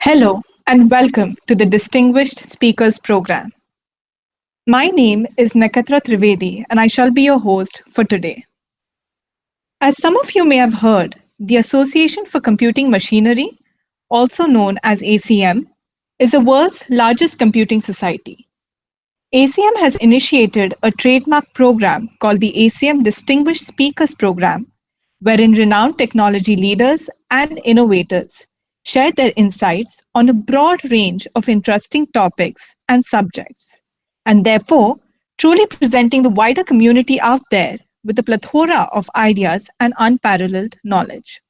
Hello and welcome to the Distinguished Speakers Program. My name is Nakatra Trivedi and I shall be your host for today. As some of you may have heard, the Association for Computing Machinery, also known as ACM, is the world's largest computing society. ACM has initiated a trademark program called the ACM Distinguished Speakers Program, wherein renowned technology leaders and innovators share their insights on a broad range of interesting topics and subjects, and therefore truly presenting the wider community out there with a plethora of ideas and unparalleled knowledge.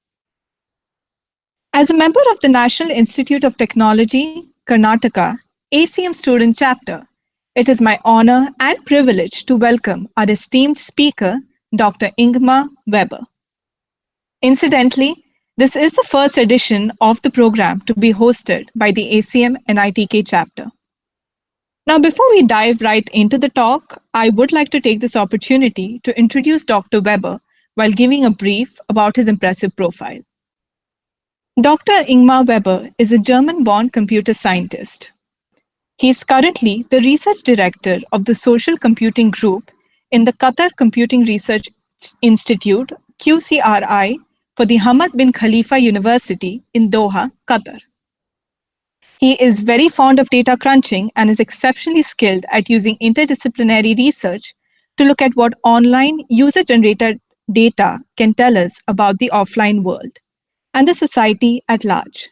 As a member of the National Institute of Technology, Karnataka, ACM Student Chapter, it is my honor and privilege to welcome our esteemed speaker, Dr. Ingmar Weber. Incidentally, this is the first edition of the program to be hosted by the ACM NITK chapter. Now, before we dive right into the talk, I would like to take this opportunity to introduce Dr. Weber while giving a brief about his impressive profile. Dr. Ingmar Weber is a German-born computer scientist. He is currently the research director of the Social Computing Group in the Qatar Computing Research Institute, QCRI, for the Hamad bin Khalifa University in Doha, Qatar. He is very fond of data crunching and is exceptionally skilled at using interdisciplinary research to look at what online user-generated data can tell us about the offline world and the society at large.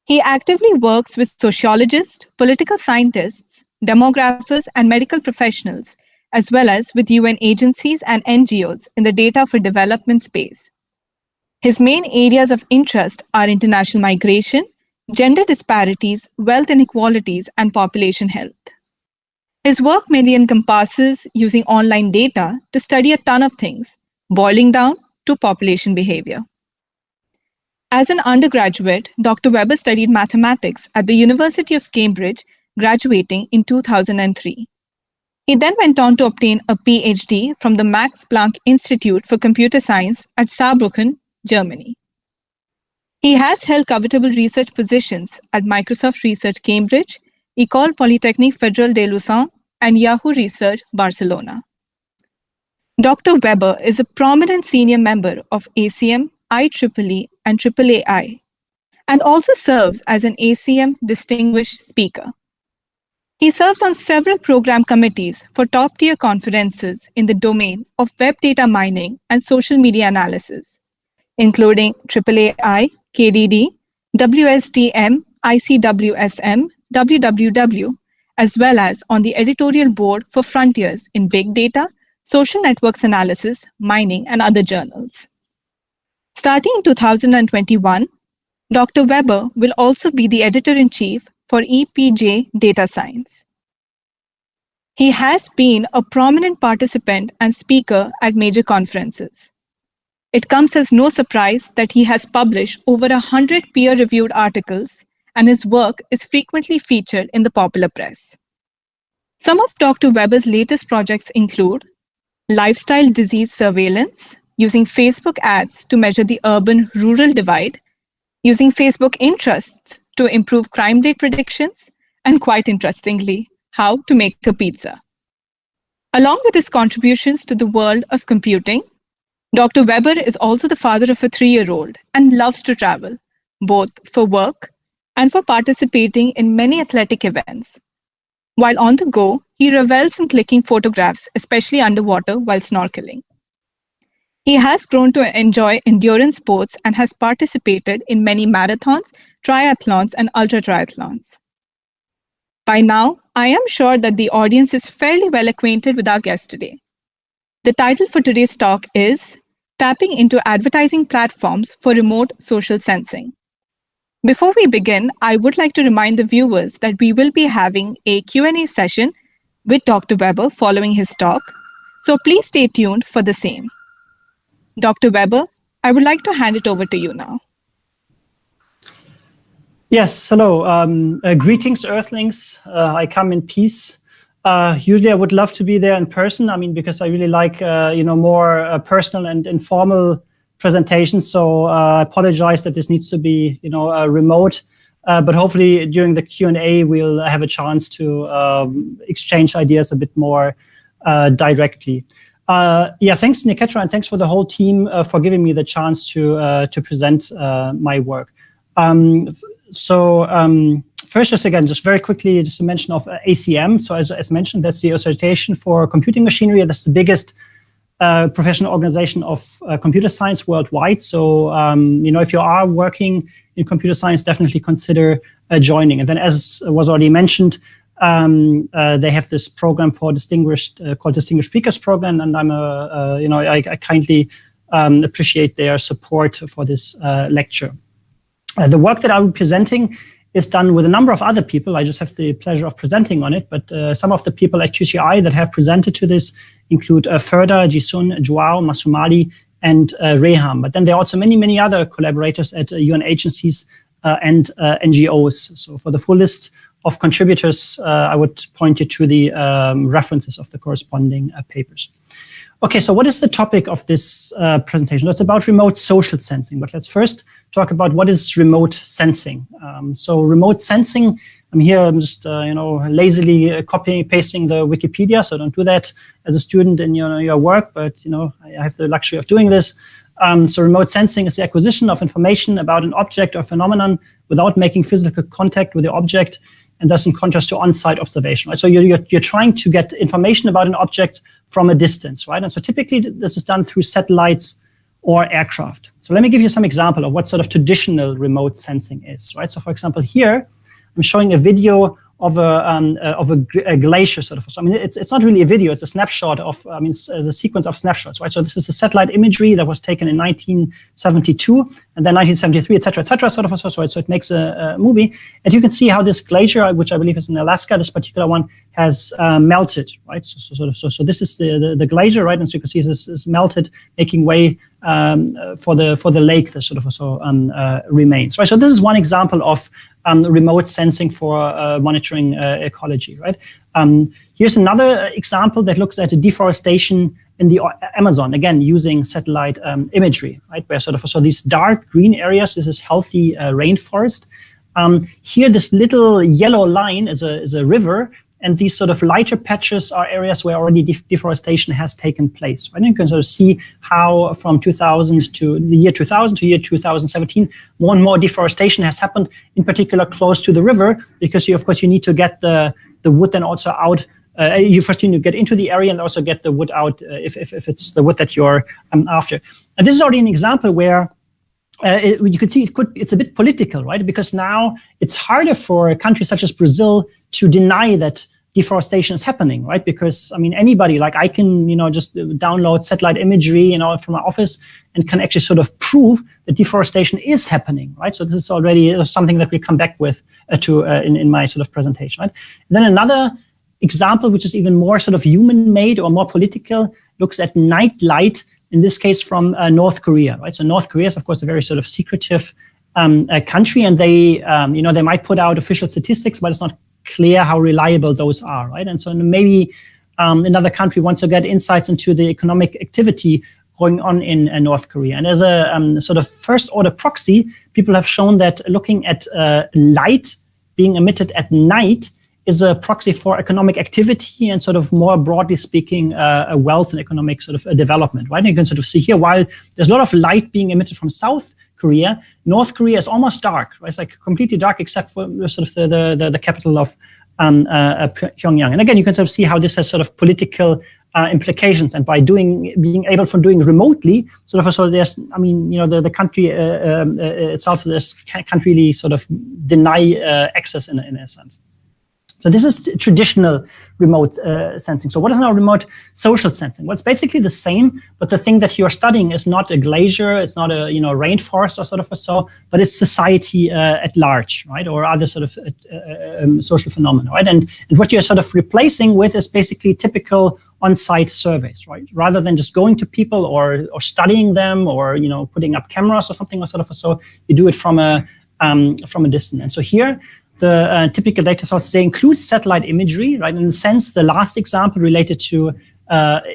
He actively works with sociologists, political scientists, demographers, and medical professionals, as well as with UN agencies and NGOs in the data for development space. His main areas of interest are international migration, gender disparities, wealth inequalities, and population health. His work mainly encompasses using online data to study a ton of things, boiling down to population behavior. As an undergraduate, Dr. Weber studied mathematics at the University of Cambridge, graduating in 2003. He then went on to obtain a PhD from the Max Planck Institute for Computer Science at Saarbrücken, Germany. He has held covetable research positions at Microsoft Research Cambridge, École Polytechnique Fédérale de Lausanne, and Yahoo Research Barcelona. Dr. Weber is a prominent senior member of ACM, IEEE, and AAAI, and also serves as an ACM Distinguished Speaker. He serves on several program committees for top-tier conferences in the domain of web data mining and social media analysis, including AAAI, KDD, WSDM, ICWSM, WWW, as well as on the editorial board for Frontiers in Big Data, Social Networks Analysis, Mining, and other journals. Starting in 2021, Dr. Weber will also be the editor-in-chief for EPJ Data Science. He has been a prominent participant and speaker at major conferences. It comes as no surprise that he has published over 100 peer-reviewed articles, and his work is frequently featured in the popular press. Some of Dr. Weber's latest projects include lifestyle disease surveillance, using Facebook ads to measure the urban-rural divide, using Facebook interests to improve crime rate predictions, and quite interestingly, how to make a pizza. Along with his contributions to the world of computing, Dr. Weber is also the father of a 3-year-old and loves to travel, both for work and for participating in many athletic events. While on the go, he revels in clicking photographs, especially underwater while snorkeling. He has grown to enjoy endurance sports and has participated in many marathons, triathlons, and ultra-triathlons. By now, I am sure that the audience is fairly well acquainted with our guest today. The title for today's talk is Tapping into Advertising Platforms for Remote Social Sensing. Before we begin, I would like to remind the viewers that we will be having a Q&A session with Dr. Weber following his talk, so please stay tuned for the same. Dr. Weber, I would like to hand it over to you now. Yes, hello. Greetings, Earthlings. I come in peace. Usually I would love to be there in person. I mean, because I really like, more personal and informal presentations. So I apologize that this needs to be, remote. but hopefully during the Q&A, we'll have a chance to exchange ideas a bit more directly. Thanks, Niketra, and thanks for the whole team for giving me the chance to present my work. First, just very quickly, just a mention of ACM. So as mentioned, that's the Association for Computing Machinery. That's the biggest professional organization of computer science worldwide. So, if you are working in computer science, definitely consider joining. And then, as was already mentioned, they have this program for called Distinguished Speakers Program, and I kindly appreciate their support for this lecture. The work that I'll be presenting is done with a number of other people. I just have the pleasure of presenting on it, but some of the people at QCI that have presented to this include Ferda, Jisun, Joao, Masumali, and Reham. But then there are also many, many other collaborators at UN agencies and NGOs. So for the full list of contributors, I would point you to the references of the corresponding papers. Okay, so what is the topic of this presentation? It's about remote social sensing, but let's first talk about what is remote sensing. So remote sensing, I'm just lazily copying, pasting the Wikipedia, so don't do that as a student in your work, but I have the luxury of doing this. So remote sensing is the acquisition of information about an object or phenomenon without making physical contact with the object, and thus in contrast to on-site observation. Right? So you're trying to get information about an object from a distance, right? And so typically this is done through satellites or aircraft. So let me give you some example of what sort of traditional remote sensing is, right? So for example, here I'm showing a video of a glacier sort of. So, it's not really a video; it's a snapshot of. It's a sequence of snapshots, right? So this is a satellite imagery that was taken in 1972, and then 1973, etc., sort of. So it makes a movie, and you can see how this glacier, which I believe is in Alaska, this particular one, has melted, right? So this is the glacier, right? And so you can see this is melted, making way for the lake that sort of also remains, right? So this is one example of remote sensing for monitoring ecology, right? Here's another example that looks at deforestation in the Amazon, again, using satellite imagery, right? Where so these dark green areas, this is healthy rainforest. Here, this little yellow line is a river, and these sort of lighter patches are areas where already deforestation has taken place. Right? And you can sort of see how from 2000 to the year 2000 to year 2017, more and more deforestation has happened, in particular close to the river, because you need to get the wood then also out. You first need to get into the area and also get the wood out if it's the wood that you're after. And this is already an example where you could see it's a bit political, right? Because now it's harder for countries such as Brazil to deny that deforestation is happening, right? Because anybody, like I can, just download satellite imagery, from my office and can actually sort of prove that deforestation is happening, right? So this is already something that we come back with in my sort of presentation, right? And then another example, which is even more sort of human-made or more political, looks at night light. In this case, from North Korea, right? So North Korea is, of course, a very sort of secretive country, and they, they might put out official statistics, but it's not clear how reliable those are, right? And so maybe another country wants to get insights into the economic activity going on in North Korea. And as a sort of first-order proxy, people have shown that looking at light being emitted at night is a proxy for economic activity and sort of more broadly speaking, a wealth and economic sort of development, right? And you can sort of see here, while there's a lot of light being emitted from South Korea, North Korea is almost dark, right? It's like completely dark except for sort of the capital of Pyongyang. And again, you can sort of see how this has sort of political implications. And by being able to do remotely, sort of, so there's, the country itself, can't really sort of deny access in a sense. So this is traditional remote sensing. So what is now remote social sensing? Well, it's basically the same, but the thing that you're studying is not a glacier, it's not a rainforest or sort of so, but it's society at large, right? Or other sort of social phenomena, right? And what you're sort of replacing with is basically typical on-site surveys, right? Rather than just going to people or studying them or putting up cameras or something or sort of so, you do it from a distance. And so here, the typical data sources, they include satellite imagery, right? In a sense, the last example related to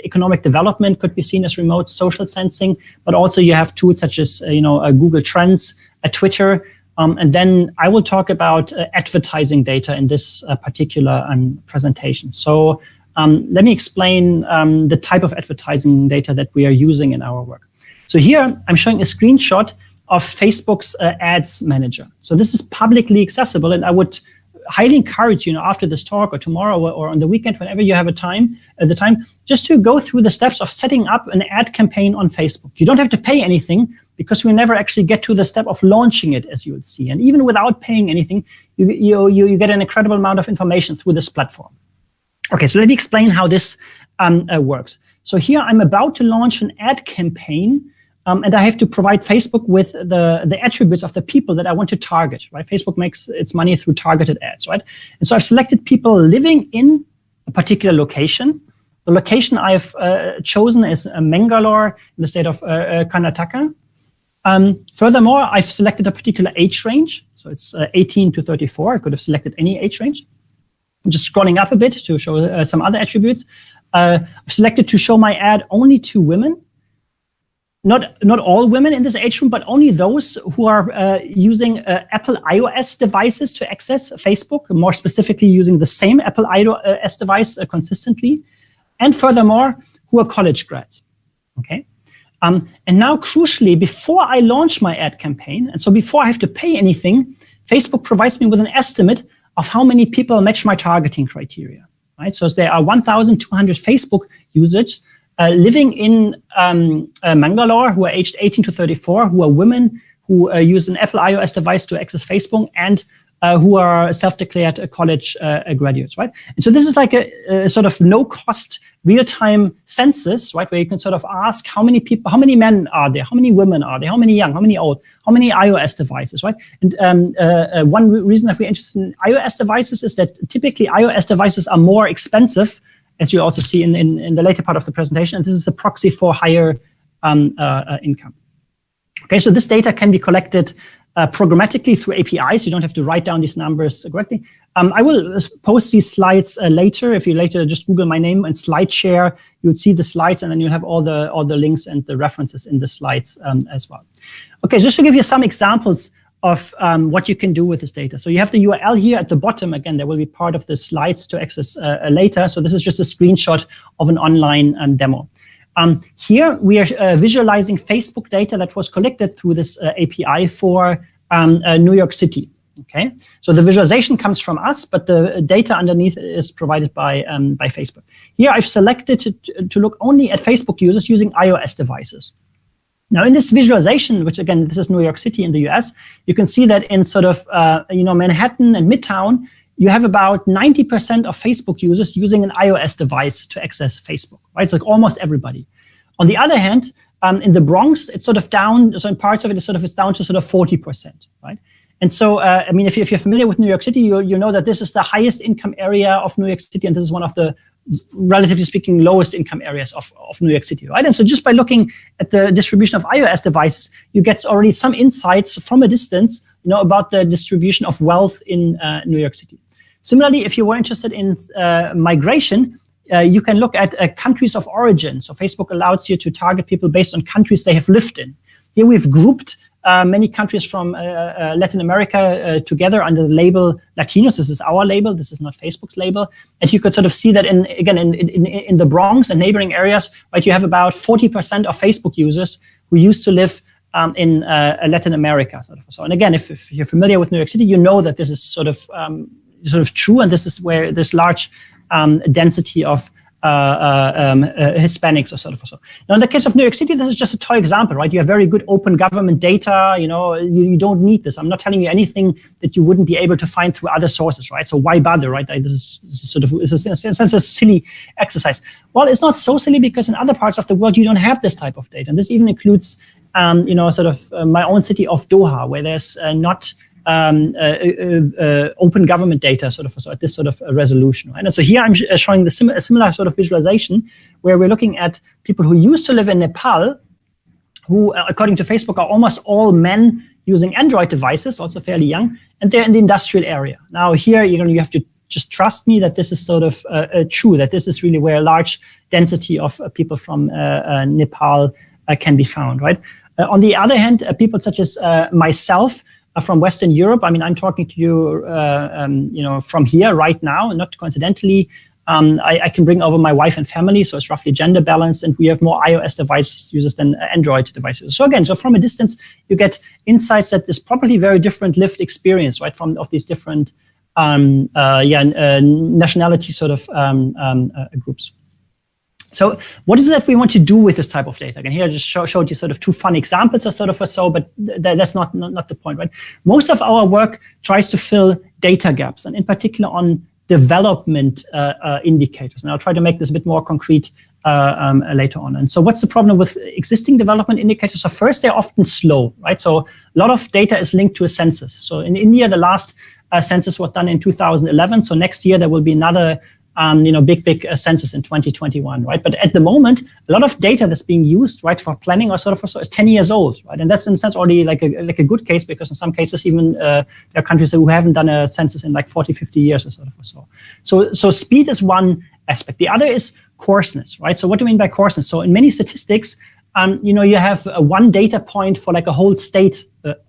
economic development could be seen as remote social sensing, but also you have tools such as, Google Trends, Twitter, And then I will talk about advertising data in this particular presentation. So let me explain the type of advertising data that we are using in our work. So here I'm showing a screenshot of Facebook's ads manager. So this is publicly accessible, and I would highly encourage you, after this talk or tomorrow or on the weekend, whenever you have the time, just to go through the steps of setting up an ad campaign on Facebook. You don't have to pay anything, because we never actually get to the step of launching it, as you would see. And even without paying anything, you get an incredible amount of information through this platform. Okay, so let me explain how this works. So here I'm about to launch an ad campaign, and I have to provide Facebook with the attributes of the people that I want to target, right? Facebook makes its money through targeted ads, right? And so I've selected people living in a particular location. The location I've chosen is Mangalore in the state of Karnataka. Furthermore, I've selected a particular age range. So it's 18 to 34. I could have selected any age range. I'm just scrolling up a bit to show some other attributes. I've selected to show my ad only to women. Not all women in this age group, but only those who are using Apple iOS devices to access Facebook, more specifically using the same Apple iOS device consistently. And furthermore, who are college grads, okay? And now, crucially, before I launch my ad campaign, and so before I have to pay anything, Facebook provides me with an estimate of how many people match my targeting criteria, right? So there are 1,200 Facebook users living in Mangalore who are aged 18 to 34, who are women who use an Apple iOS device to access Facebook, and who are self-declared college graduates, right? And so this is like a sort of no-cost real-time census, right, where you can sort of ask how many people, how many men are there, how many women are there, how many young, how many old, how many iOS devices, right? And one reason that we're interested in iOS devices is that typically iOS devices are more expensive, as you also see in the later part of the presentation, and this is a proxy for higher income. Okay, so this data can be collected programmatically through APIs. You don't have to write down these numbers correctly. I will post these slides later. If you later just Google my name and SlideShare, you would see the slides, and then you'll have all the links and the references in the slides as well. Okay, just to give you some examples of what you can do with this data. So you have the URL here at the bottom. Again, there will be part of the slides to access later. So this is just a screenshot of an online demo. Here we are visualizing Facebook data that was collected through this API for New York City. Okay, so the visualization comes from us, but the data underneath is provided by Facebook. Here I've selected to look only at Facebook users using iOS devices. Now in this visualization, which again, this is New York City in the US, you can see that in sort of Manhattan and Midtown, you have about 90% of Facebook users using an iOS device to access Facebook, right? It's like almost everybody. On the other hand, in the Bronx, it's sort of down, so in parts of it, it's down to sort of 40%, right? And so, I mean, if you're familiar with New York City, you know that this is the highest income area of New York City, and this is one of the, relatively speaking, lowest income areas of New York City, right? And so just by looking at the distribution of iOS devices, you get already some insights from a distance, about the distribution of wealth in New York City. Similarly, if you were interested in migration, you can look at countries of origin. So Facebook allows you to target people based on countries they have lived in. Here we've grouped many countries from Latin America together under the label Latinos. This is our label. This is not Facebook's label. And you could sort of see that in the Bronx and neighboring areas, right, you have about 40% of Facebook users who used to live in Latin America. So, and again, if you're familiar with New York City, you know that this is sort of true, and this is where this large density of Hispanics or so. Now, in the case of New York City, this is just a toy example, right? You have very good open government data. You don't need this. I'm not telling you anything that you wouldn't be able to find through other sources, right? So why bother, right? This is in a sense a silly exercise. Well, it's not so silly because in other parts of the world you don't have this type of data, and this even includes, my own city of Doha, where there's not open government data so at this sort of resolution, right? And so here I'm showing a similar sort of visualization where we're looking at people who used to live in Nepal, who, according to Facebook, are almost all men using Android devices, also fairly young, and they're in the industrial area. Now here, you have to just trust me that this is sort of true, that this is really where a large density of people from Nepal can be found, right? On the other hand, people such as myself, from Western Europe. I mean, I'm talking to you, from here right now, not coincidentally. I can bring over my wife and family, so it's roughly gender balanced, and we have more iOS device users than Android devices. So again, from a distance, you get insights that there's probably very different lived experience, right, of these different nationality sort of groups. So what is it that we want to do with this type of data? Again, here I just showed you sort of two fun examples or sort of so, but that's not the point, right? Most of our work tries to fill data gaps, and in particular on development indicators. And I'll try to make this a bit more concrete later on. And so what's the problem with existing development indicators? So first, they're often slow, right? So a lot of data is linked to a census. So in India, the last census was done in 2011. So next year, there will be another big census in 2021, right? But at the moment, a lot of data that's being used, right, for planning or sort of so is 10 years old, right? And that's in a sense already like a good case, because in some cases even there are countries who haven't done a census in like 40, 50 years or sort of so. So speed is one aspect. The other is coarseness, right? So what do I mean by coarseness? So in many statistics, you have one data point for like a whole state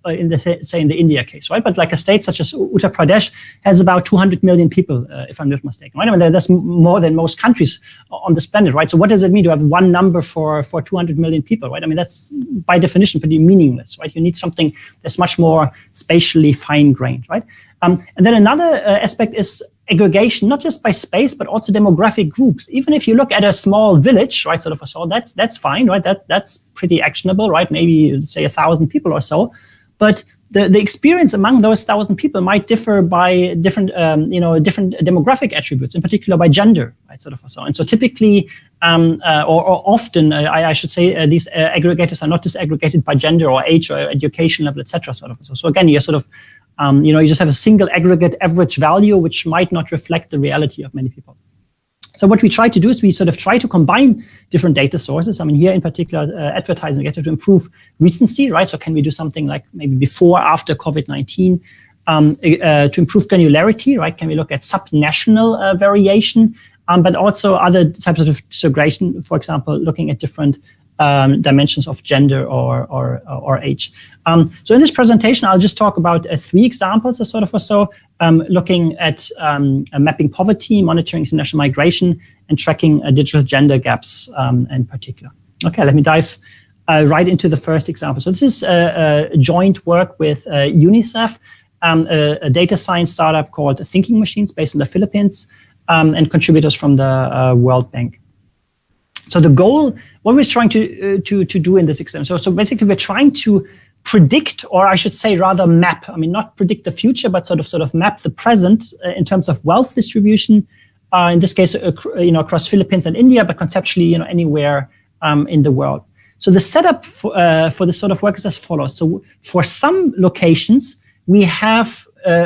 in the India case, right? But like a state such as Uttar Pradesh has about 200 million people, if I'm not mistaken, right? I mean, that's more than most countries on this planet, right? So what does it mean to have one number for 200 million people, right? I mean, that's by definition pretty meaningless, right? You need something that's much more spatially fine-grained, right? And then another aspect is aggregation, not just by space, but also demographic groups. Even if you look at a small village, right, sort of so, that's fine, right? That's pretty actionable, right? Maybe say 1,000 people or so. But the experience among those 1,000 people might differ by different demographic attributes, in particular by gender, right, sort of so. And so typically, or often, I should say, these aggregators are not disaggregated by gender or age or education level, etc. Sort of. So again, you're sort of you just have a single aggregate average value, which might not reflect the reality of many people. So what we try to do is we sort of try to combine different data sources. I mean, here in particular, advertising data to improve recency, right? So can we do something like maybe before, after COVID-19 to improve granularity, right? Can we look at subnational variation, but also other types of segregation, for example, looking at different dimensions of gender or age. So in this presentation, I'll just talk about 3 examples or sort of or so, looking at mapping poverty, monitoring international migration, and tracking digital gender gaps in particular. Okay, let me dive right into the first example. So this is a joint work with UNICEF, a data science startup called Thinking Machines based in the Philippines, and contributors from the World Bank. So the goal, what we're trying to do in this exam, so basically we're trying to predict, or I should say rather map, I mean, not predict the future, but sort of map the present in terms of wealth distribution, in this case, across Philippines and India, but conceptually, anywhere in the world. So the setup for this sort of work is as follows. So for some locations, we have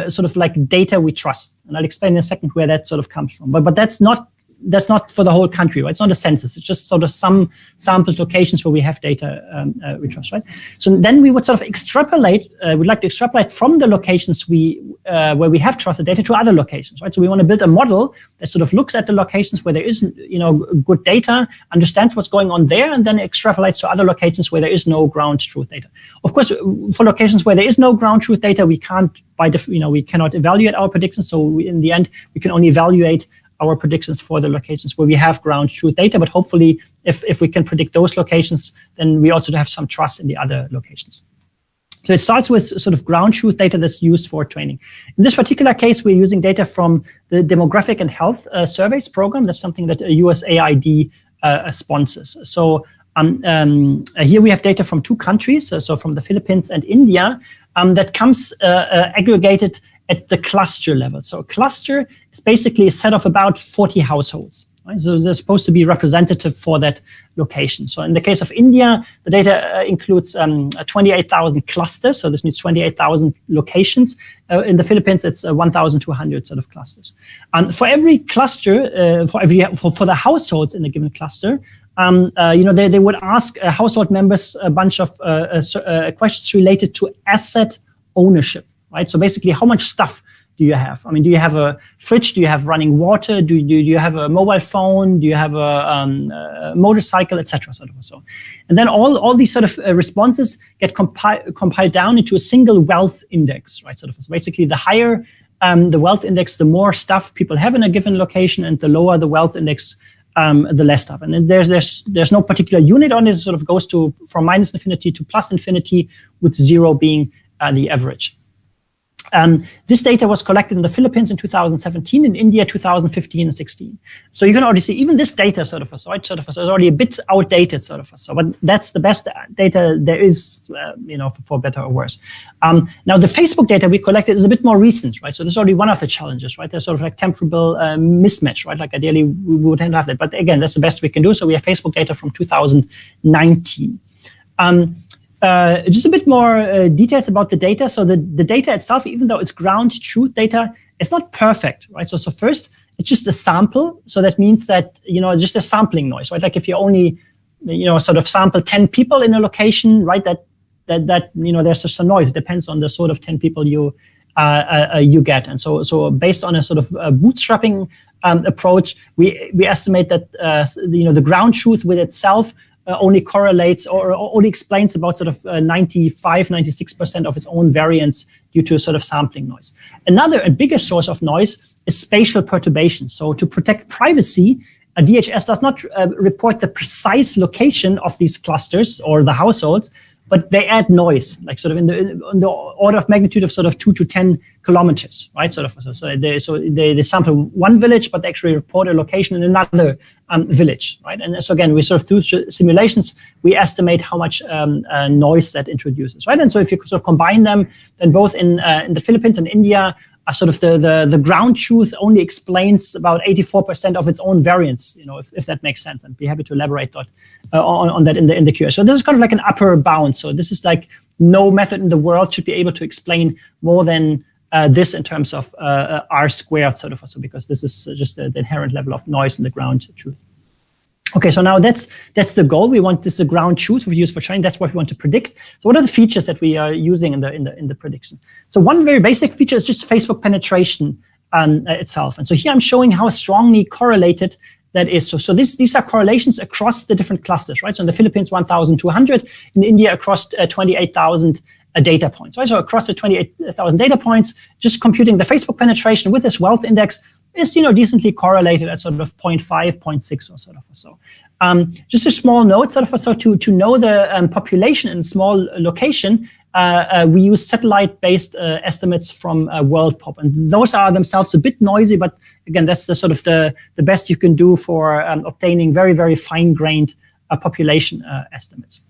sort of like data we trust, and I'll explain in a second where that sort of comes from. But that's not for the whole country, right? It's not a census. It's just sort of some sampled locations where we have data we trust, right? So then we would sort of extrapolate. We'd like to extrapolate from the locations where we have trusted data to other locations, right? So we want to build a model that sort of looks at the locations where there is, good data, understands what's going on there, and then extrapolates to other locations where there is no ground truth data. Of course, for locations where there is no ground truth data, we can't we cannot evaluate our predictions. So in the end, we can only evaluate our predictions for the locations where we have ground truth data, but hopefully if we can predict those locations, then we also have some trust in the other locations. So it starts with sort of ground truth data that's used for training. In this particular case, we're using data from the Demographic and Health Surveys program. That's something that USAID sponsors. So here we have data from 2 countries, so from the Philippines and India, that comes aggregated at the cluster level. So a cluster is basically a set of about 40 households, right? So they're supposed to be representative for that location. So in the case of India, the data includes 28,000 clusters. So this means 28,000 locations. In the Philippines, it's 1,200 sort of clusters. For every cluster, for the households in a given cluster, they would ask household members a bunch of questions related to asset ownership. Right, so basically, how much stuff do you have? I mean, do you have a fridge? Do you have running water? Do you have a mobile phone? Do you have a motorcycle, etc. Sort of so, and then all these sort of responses get compiled down into a single wealth index, right? Sort of so basically, the higher the wealth index, the more stuff people have in a given location, and the lower the wealth index, the less stuff. And then there's no particular unit on it. It sort of goes from minus infinity to plus infinity, with 0 being the average. This data was collected in the Philippines in 2017, in India 2015 and 16. So you can already see even this data is already a bit outdated, but that's the best data there is, for better or worse. Now the Facebook data we collected is a bit more recent, right? So this is already one of the challenges, right? There's sort of like temporal mismatch, right? Like ideally we wouldn't have that, but again, that's the best we can do. So we have Facebook data from 2019. Just a bit more details about the data. So the data itself, even though it's ground truth data, it's not perfect, right? So first, it's just a sample. So that means that, just a sampling noise, right? Like if you only, sort of sample 10 people in a location, right? That there's just a noise. It depends on the sort of 10 people you get. And so based on a sort of bootstrapping approach, we estimate that, the ground truth with itself only correlates or only explains about sort of 96% of its own variance due to a sort of sampling noise. Another and bigger source of noise is spatial perturbation. So to protect privacy, a DHS does not report the precise location of these clusters or the households, but they add noise, like sort of in the order of magnitude of sort of 2 to 10 kilometers, right? So they sample one village, but they actually report a location in another village, right? And so again, we sort of through simulations, we estimate how much noise that introduces, right? And so if you sort of combine them, then both in the Philippines and India, sort of the ground truth only explains about 84% of its own variance, if that makes sense. And be happy to elaborate on that in the Q&A. So this is kind of like an upper bound. So this is like no method in the world should be able to explain more than this in terms of R squared, sort of, because this is just the inherent level of noise in the ground truth. Okay, so now that's the goal. We want this ground truth we use for training. That's what we want to predict. So what are the features that we are using in the prediction? So one very basic feature is just Facebook penetration itself. And so here I'm showing how strongly correlated that is. So these are correlations across the different clusters, right? So in the Philippines, 1,200. In India, across 28,000 data points, right? So across the 28,000 data points, just computing the Facebook penetration with this wealth index is, decently correlated at sort of 0.5, 0.6 or sort of so. Just a small note, sort of so to know the population in a small location, we use satellite-based estimates from WorldPop, and those are themselves a bit noisy, but again, that's the sort of the best you can do for obtaining very, very fine-grained population estimates.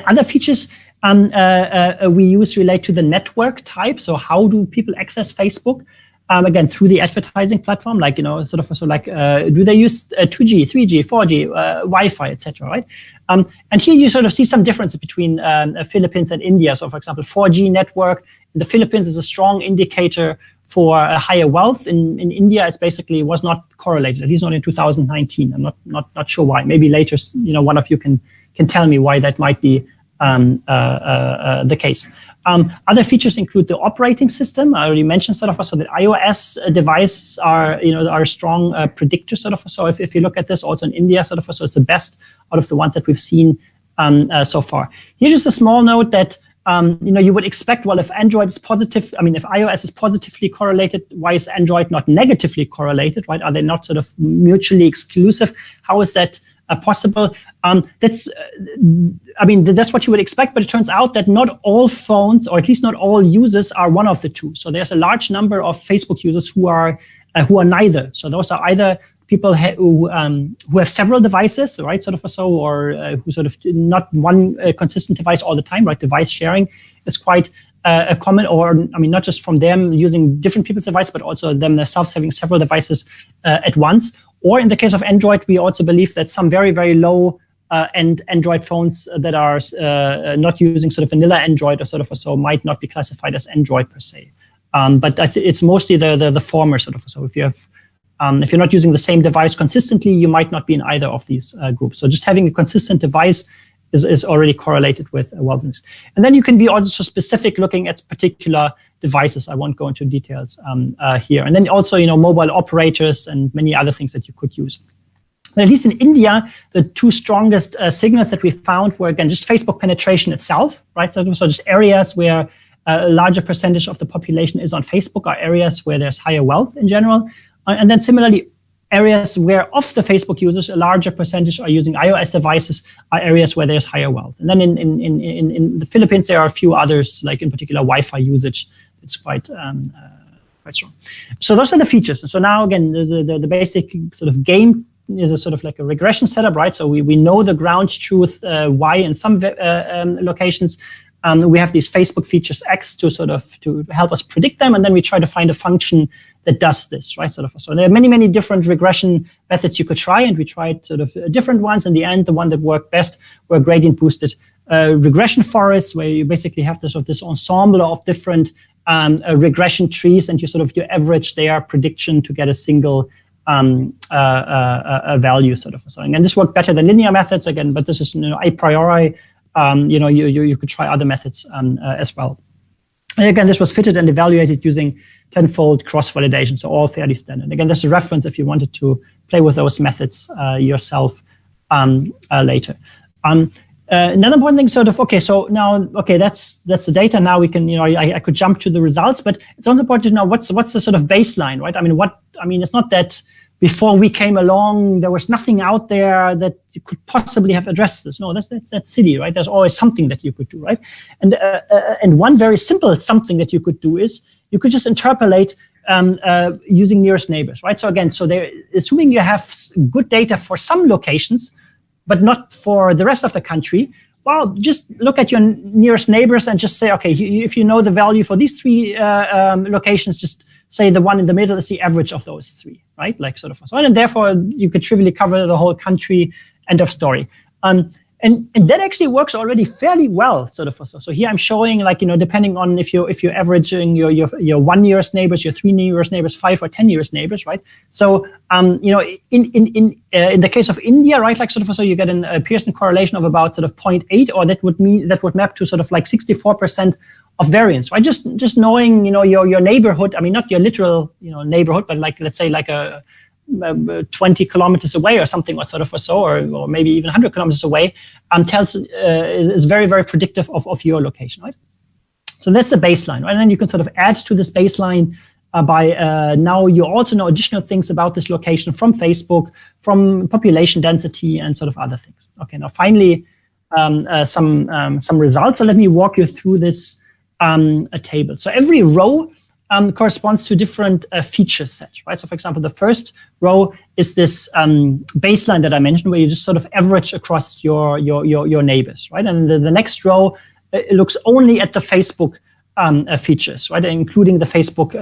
Other features we use relate to the network type. So how do people access Facebook? Again, through the advertising platform, like, do they use 2G, 3G, 4G, Wi-Fi, etc., right? And here you sort of see some difference between Philippines and India. So, for example, 4G network in the Philippines is a strong indicator for a higher wealth. In India, it basically was not correlated, at least not in 2019. I'm not sure why. Maybe later, one of you can tell me why that might be the case. Other features include the operating system. I already mentioned so that iOS devices are a strong predictor So if you look at this, also in India so it's the best out of the ones that we've seen so far. Here's just a small note that you would expect, well, if Android is positive, if iOS is positively correlated, why is Android not negatively correlated, right? Are they not sort of mutually exclusive? How is that possible? That's what you would expect, but it turns out that not all phones, or at least not all users, are one of the two. So there's a large number of Facebook users who are neither. So those are either people who have several devices, right? Or who sort of not one consistent device all the time, right? Device sharing is quite a common, or not just from them using different people's devices, but also them themselves having several devices at once. Or in the case of Android, we also believe that some very, very low end Android phones that are not using sort of vanilla Android or so might not be classified as Android per se. But it's mostly the former So if you have if you're not using the same device consistently, you might not be in either of these groups. So just having a consistent device is already correlated with wealthiness. And then you can be also specific looking at particular devices. I won't go into details here. And then also, mobile operators and many other things that you could use. But at least in India, the two strongest signals that we found were, again, just Facebook penetration itself, right? So just areas where a larger percentage of the population is on Facebook are areas where there's higher wealth in general. And then similarly, areas where of the Facebook users, a larger percentage are using iOS devices are areas where there's higher wealth. And then in the Philippines, there are a few others, like in particular Wi-Fi usage. It's quite strong. So those are the features. So now again, the basic sort of game is a sort of like a regression setup, right? So we know the ground truth Y in some locations. We have these Facebook features X to help us predict them, and then we try to find a function that does this, right? So there are many different regression methods you could try, and we tried sort of different ones. In the end, the one that worked best were gradient boosted regression forests, where you basically have this ensemble of different regression trees, and you average their prediction to get a single value sort of. And this worked better than linear methods again, but this is a priori. You could try other methods as well. And again, this was fitted and evaluated using tenfold cross-validation, so all fairly standard. Again, there's a reference if you wanted to play with those methods yourself later. Another important thing, that's the data. Now we can, I could jump to the results, but it's also important to know what's the sort of baseline, right? It's not that before we came along, there was nothing out there that you could possibly have addressed this. No, that's silly, right? There's always something that you could do, right? And one very simple something that you could do is you could just interpolate using nearest neighbors, right? So again, assuming you have good data for some locations, but not for the rest of the country, well, just look at your nearest neighbors and just say, okay, if you know the value for these three locations, just say the one in the middle is the average of those three, right? And therefore you could trivially cover the whole country, end of story. And that actually works already fairly well, So here I'm showing, depending on if you're averaging your 1 nearest neighbors, your 3 nearest neighbors, 5 or 10 nearest neighbors, right? So in the case of India, right, so you get a Pearson correlation of about 0.8, or that would map to 64% of variance, right? Just knowing your neighborhood. Not your literal neighborhood, but let's say a 20 kilometers away or something, or maybe even 100 kilometers away, is very, very predictive of your location, right? So that's the baseline, right? And then you can add to this baseline by now you also know additional things about this location from Facebook, from population density, and other things. Okay, now finally some results. So let me walk you through this table. So every row corresponds to different feature set, right? So for example, the first row is this baseline that I mentioned, where you just average across your neighbors, right? And the next row looks only at the Facebook features, right, including the Facebook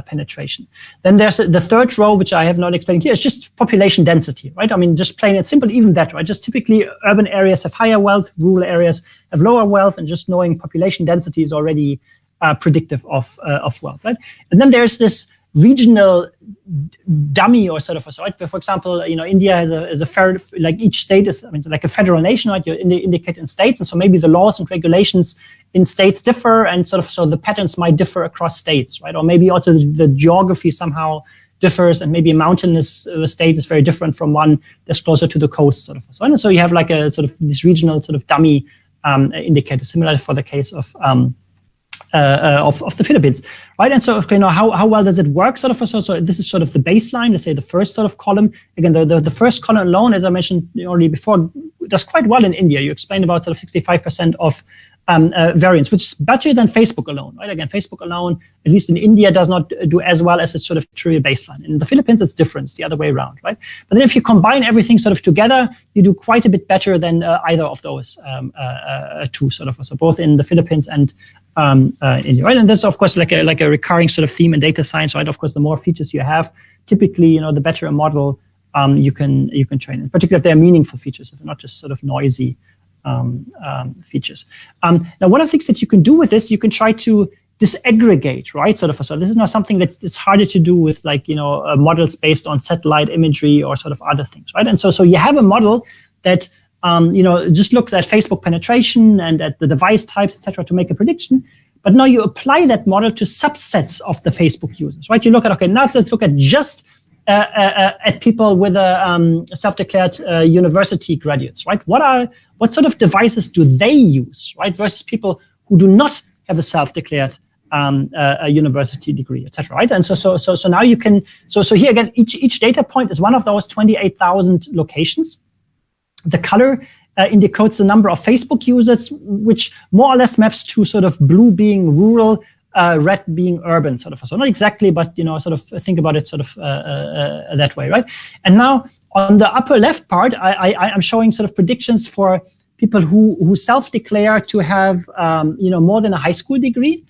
penetration. Then there's the third row, which I have not explained here, is just population density, right? Just plain and simple, even that, right? Just typically urban areas have higher wealth, rural areas have lower wealth, and just knowing population density is already predictive of wealth, right? And then there's this regional dummy or right? For example, India is a fair, each state is, it's like a federal nation, right? You indicate in states, and so maybe the laws and regulations in states differ, and so the patterns might differ across states, right? Or maybe also the geography somehow differs, and maybe a mountainous state is very different from one that's closer to the coast, And so you have this regional dummy indicator, similar for the case of the Philippines, right? And so, how well does it work? So this is the baseline. Let's say the first column. Again, the first column alone, as I mentioned already before, does quite well in India. You explained about 65% of variance, which is better than Facebook alone, right? Again, Facebook alone, at least in India, does not do as well as its trivial baseline. In the Philippines, it's different. It's the other way around, right? But then if you combine everything together, you do quite a bit better than either of those two, So both in the Philippines and India, right? And this is, of course, like a recurring theme in data science, right? Of course, the more features you have, typically, the better a model you can train, in particular if they're meaningful features, if they're not just noisy features. Now, one of the things that you can do with this, you can try to disaggregate, right? So this is not something that is harder to do with models based on satellite imagery or other things, right? And so you have a model that just looks at Facebook penetration and at the device types, etc., to make a prediction. But now you apply that model to subsets of the Facebook users, right? You look at, okay, now let's look at just at people with a self-declared university graduates, right? What sort of devices do they use, right? Versus people who do not have a self-declared a university degree, etc. Right? And so now you can, so here again, each data point is one of those 28,000 locations. The color indicates the number of Facebook users, which more or less maps to sort of blue being rural, red being urban, sort of. So not exactly, but sort of think about it sort of that way, right? And now on the upper left part, I'm showing sort of predictions for people who self-declare to have more than a high school degree,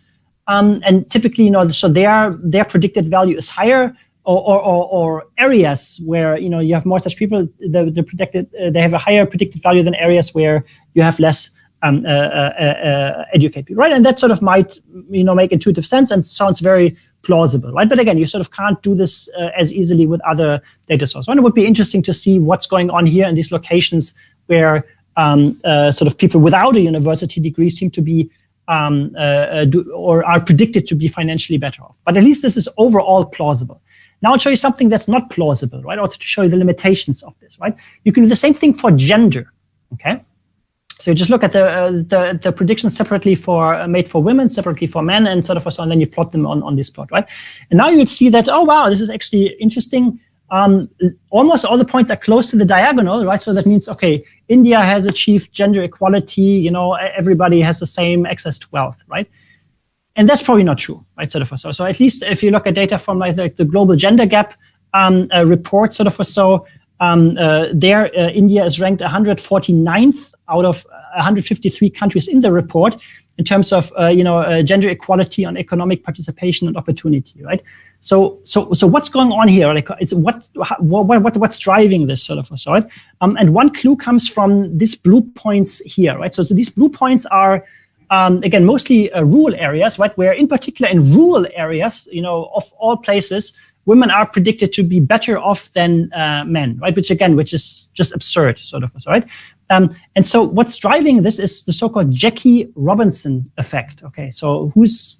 and typically so their predicted value is higher. Or areas where you have more such people, they have a higher predicted value than areas where you have less educated people, right? And that sort of might make intuitive sense and sounds very plausible, right? But again, you sort of can't do this as easily with other data sources. And it would be interesting to see what's going on here in these locations where sort of people without a university degree seem to be or are predicted to be financially better off. But at least this is overall plausible. Now I'll show you something that's not plausible, right? Or to show you the limitations of this, right? You can do the same thing for gender, okay? So you just look at the predictions separately made for women, separately for men, and sort of so, and then you plot them on this plot, right? And now you'll see that, oh wow, this is actually interesting. Almost all the points are close to the diagonal, right? So that means, okay, India has achieved gender equality, everybody has the same access to wealth, right? And that's probably not true, right? Sort of so at least if you look at data from like the Global Gender Gap report, sort of so, India is ranked 149th out of 153 countries in the report in terms of gender equality on economic participation and opportunity, right? So what's going on here? Like, it's what's driving this sort of so, right? And one clue comes from these blue points here, right? So these blue points are again mostly rural areas, right? Where in particular in rural areas, of all places, women are predicted to be better off than men, right? Which is just absurd, sort of, right? And so what's driving this is the so-called Jackie Robinson effect. Okay, so who's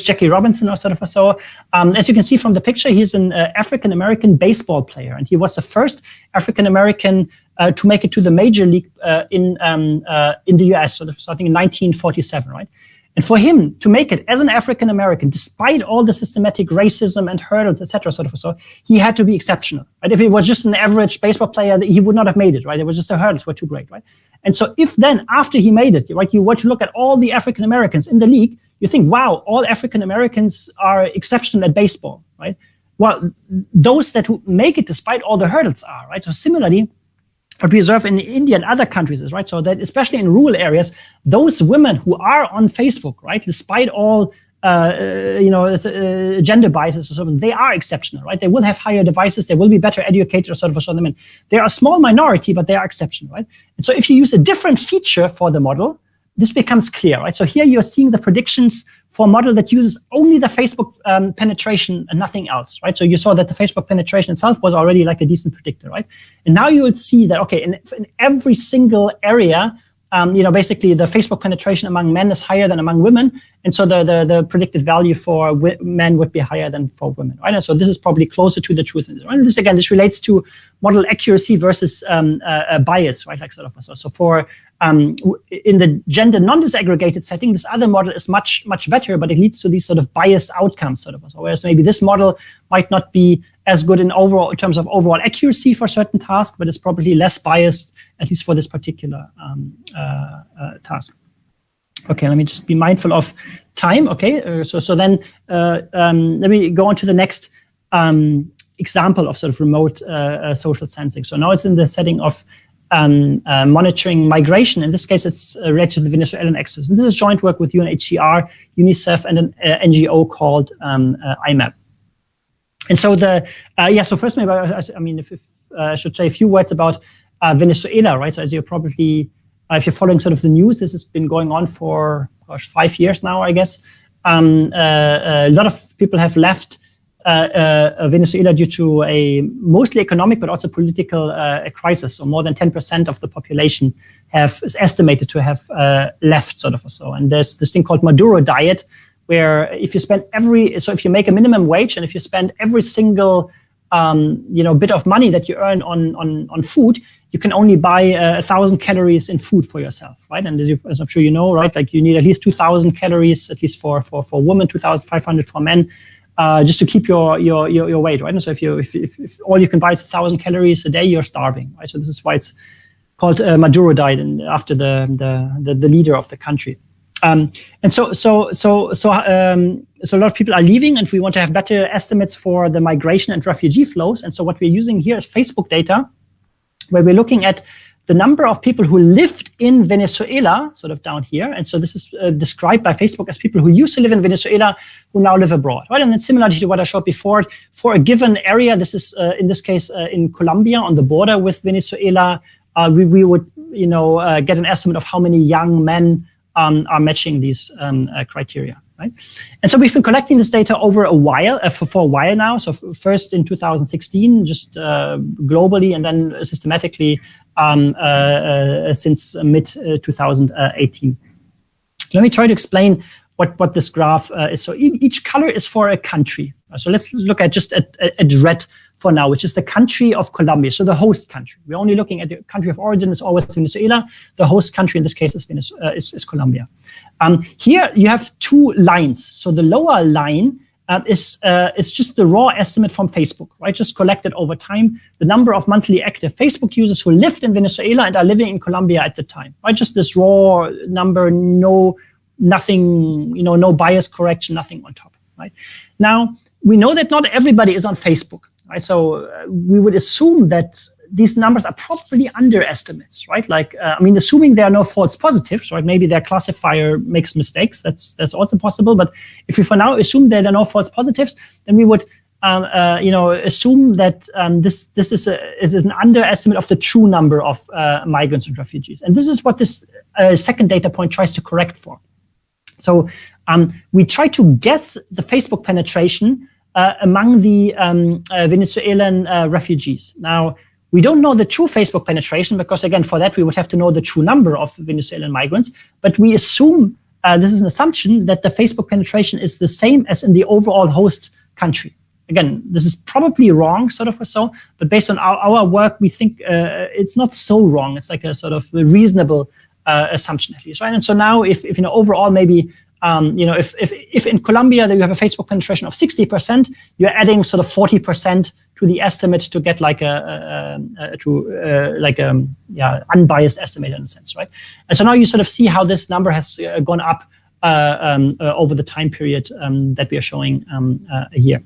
Jackie Robinson or sort of so? As you can see from the picture, he's an African-American baseball player, and he was the first African-American to make it to the major league in the US, sort of, so I think in 1947, right? And for him to make it as an African-American, despite all the systematic racism and hurdles, etc., sort of so, he had to be exceptional, right? If he was just an average baseball player, he would not have made it, right? It was just the hurdles were too great, right? And so if then, after he made it, right, you were to look at all the African-Americans in the league, you think, wow, all African-Americans are exceptional at baseball, right? Well, those that make it despite all the hurdles are, right? So similarly, what we observe in India and other countries is, right, so that especially in rural areas, those women who are on Facebook, right, despite all gender biases or so, they are exceptional, right? They will have higher devices, they will be better educated or sort of. I mean, they're a small minority, but they are exceptional, right? And so if you use a different feature for the model, this becomes clear, right? So here you're seeing the predictions for a model that uses only the Facebook penetration and nothing else, right? So you saw that the Facebook penetration itself was already like a decent predictor, right? And now you will see that, okay, in every single area, basically the Facebook penetration among men is higher than among women. And so the predicted value for men would be higher than for women, right? And so this is probably closer to the truth. Right? And this relates to model accuracy versus bias, right? Like sort of, so for in the gender non-disaggregated setting, this other model is much better, but it leads to these sort of biased outcomes, sort of. So whereas maybe this model might not be as good in terms of overall accuracy for certain tasks, but it's probably less biased, at least for this particular task. Okay, let me just be mindful of time. Okay, so then let me go on to the next example of sort of remote social sensing. So now it's in the setting of monitoring migration. In this case, it's related to the Venezuelan exodus. And this is joint work with UNHCR, UNICEF, and an NGO called IMAP. And so so first maybe if I should say a few words about Venezuela, right? So as you're probably, if you're following sort of the news, this has been going on for 5 years now, I guess. A lot of people have left Venezuela due to a mostly economic but also political crisis. So more than 10% of the population is estimated to have left, sort of. So, and there's this thing called Maduro diet, where if you make a minimum wage and if you spend every single bit of money that you earn on food, you can only buy 1,000 calories in food for yourself, right? And as I'm sure you know, right, like you need at least 2,000 calories, at least for women, 2,500 for men, just to keep your weight, right? And so if all you can buy is 1,000 calories a day, you're starving, right? So this is why it's called Maduro diet, and after the leader of the country. And so a lot of people are leaving, and we want to have better estimates for the migration and refugee flows. And so what we're using here is Facebook data, where we're looking at the number of people who lived in Venezuela, sort of down here. And so this is described by Facebook as people who used to live in Venezuela who now live abroad, right? And then similarly to what I showed before, for a given area, this is in this case in Colombia on the border with Venezuela, we would get an estimate of how many young men are matching these criteria, right? And so we've been collecting this data over a while, for a while now. So first in 2016, just globally, and then systematically since mid 2018. Let me try to explain what this graph is. So each color is for a country. So let's look at just at red for now, which is the country of Colombia, so the host country. We're only looking at the country of origin is always Venezuela. The host country in this case is Colombia. Here you have two lines. So the lower line is just the raw estimate from Facebook, right? Just collected over time, the number of monthly active Facebook users who lived in Venezuela and are living in Colombia at the time, right? Just this raw number, nothing, no bias correction, nothing on top, right? Now, we know that not everybody is on Facebook, right? So we would assume that these numbers are probably underestimates, right? Like, assuming there are no false positives, right? Maybe their classifier makes mistakes. That's also possible. But if we for now assume there are no false positives, then we would, assume that this is an underestimate of the true number of migrants and refugees. And this is what this second data point tries to correct for. So we try to guess the Facebook penetration among the Venezuelan refugees. Now, we don't know the true Facebook penetration because, again, for that, we would have to know the true number of Venezuelan migrants. But we assume, this is an assumption, that the Facebook penetration is the same as in the overall host country. Again, this is probably wrong, sort of or so, but based on our work, we think it's not so wrong. It's like a sort of reasonable assumption, at least, right? And so now, if overall, maybe, if in Colombia you have a Facebook penetration of 60%, you're adding sort of 40% to the estimate to get like unbiased estimate in a sense, right? And so now you sort of see how this number has gone up over the time period that we are showing here.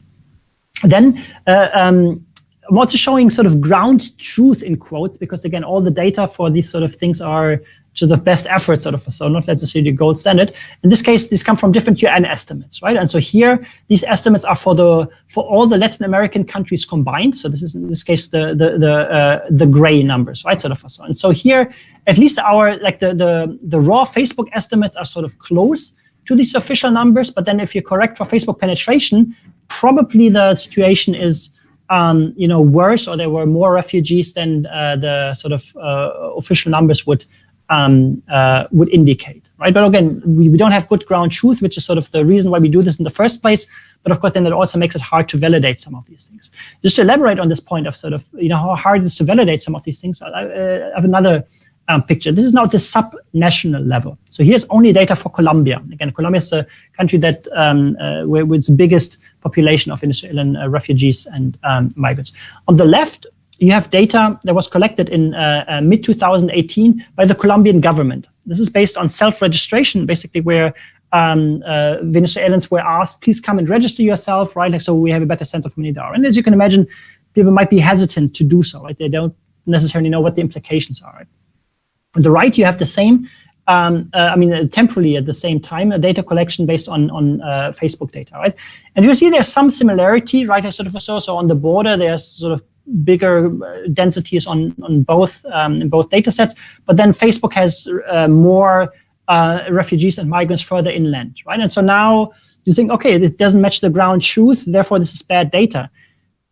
Then I'm also showing sort of ground truth in quotes, because again, all the data for these sort of things are sort of best effort, sort of, so not necessarily the gold standard. In this case, these come from different UN estimates, right? And so here, these estimates are for all the Latin American countries combined. So this is in this case the gray numbers, right? Sort of. And so here, at least our the raw Facebook estimates are sort of close to these official numbers. But then if you correct for Facebook penetration, probably the situation is worse, or there were more refugees than the sort of official numbers would indicate, right? But again, we don't have good ground truth, which is sort of the reason why we do this in the first place. But of course, then it also makes it hard to validate some of these things. Just to elaborate on this point of sort of, how hard it is to validate some of these things, I have another picture. This is now at the sub-national level. So here's only data for Colombia. Again, Colombia is a country that with its biggest population of Venezuelan refugees and migrants. On the left, you have data that was collected in mid-2018 by the Colombian government. This is based on self-registration, basically, where Venezuelans were asked, please come and register yourself, right? Like, so we have a better sense of how many there are. And as you can imagine, people might be hesitant to do so, right? They don't necessarily know what the implications are, right? On the right, you have the same, temporarily at the same time, a data collection based on Facebook data, right? And you see there's some similarity, right? So on the border, there's sort of bigger densities on both in both data sets, but then Facebook has more refugees and migrants further inland, right? And so now you think, okay, this doesn't match the ground truth, therefore this is bad data.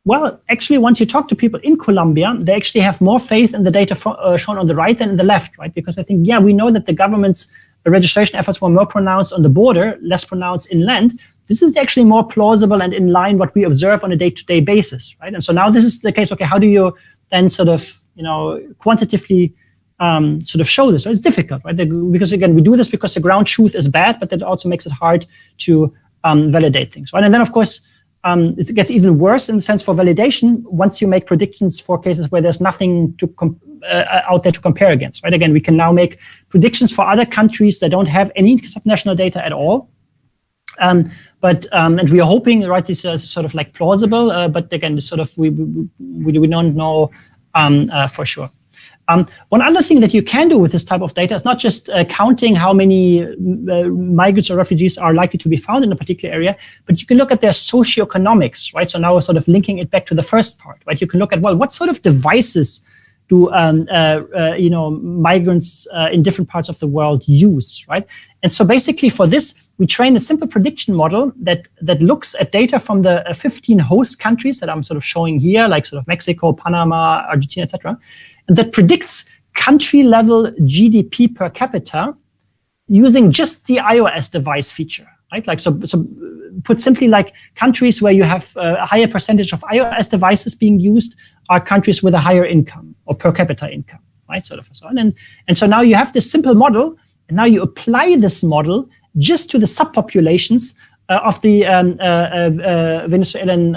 Well, actually, once you talk to people in Colombia, they actually have more faith in the data shown on the right than in the left, right? Because I think, yeah, we know that the government's registration efforts were more pronounced on the border, less pronounced inland. This is actually more plausible and in line what we observe on a day-to-day basis, right? And so now this is the case. Okay, how do you then sort of, quantitatively sort of show this? So it's difficult, right? Because again, we do this because the ground truth is bad, but that also makes it hard to validate things, right? And then of course, it gets even worse in the sense for validation once you make predictions for cases where there's nothing to out there to compare against, right? Again, we can now make predictions for other countries that don't have any subnational data at all. And we are hoping, right, this is sort of like plausible, but again, sort of we don't know for sure. One other thing that you can do with this type of data is not just counting how many migrants or refugees are likely to be found in a particular area, but you can look at their socioeconomics, right? So now we're sort of linking it back to the first part, right? You can look at, well, what sort of devices do migrants in different parts of the world use, right? And so basically for this, we train a simple prediction model that looks at data from the 15 host countries that I'm sort of showing here, like sort of Mexico, Panama, Argentina, etc., and that predicts country-level GDP per capita using just the iOS device feature, right? Like so put simply, like countries where you have a higher percentage of iOS devices being used are countries with a higher income or per capita income, right? Sort of so on. And so now you have this simple model, and now you apply this model just to the subpopulations of the Venezuelan,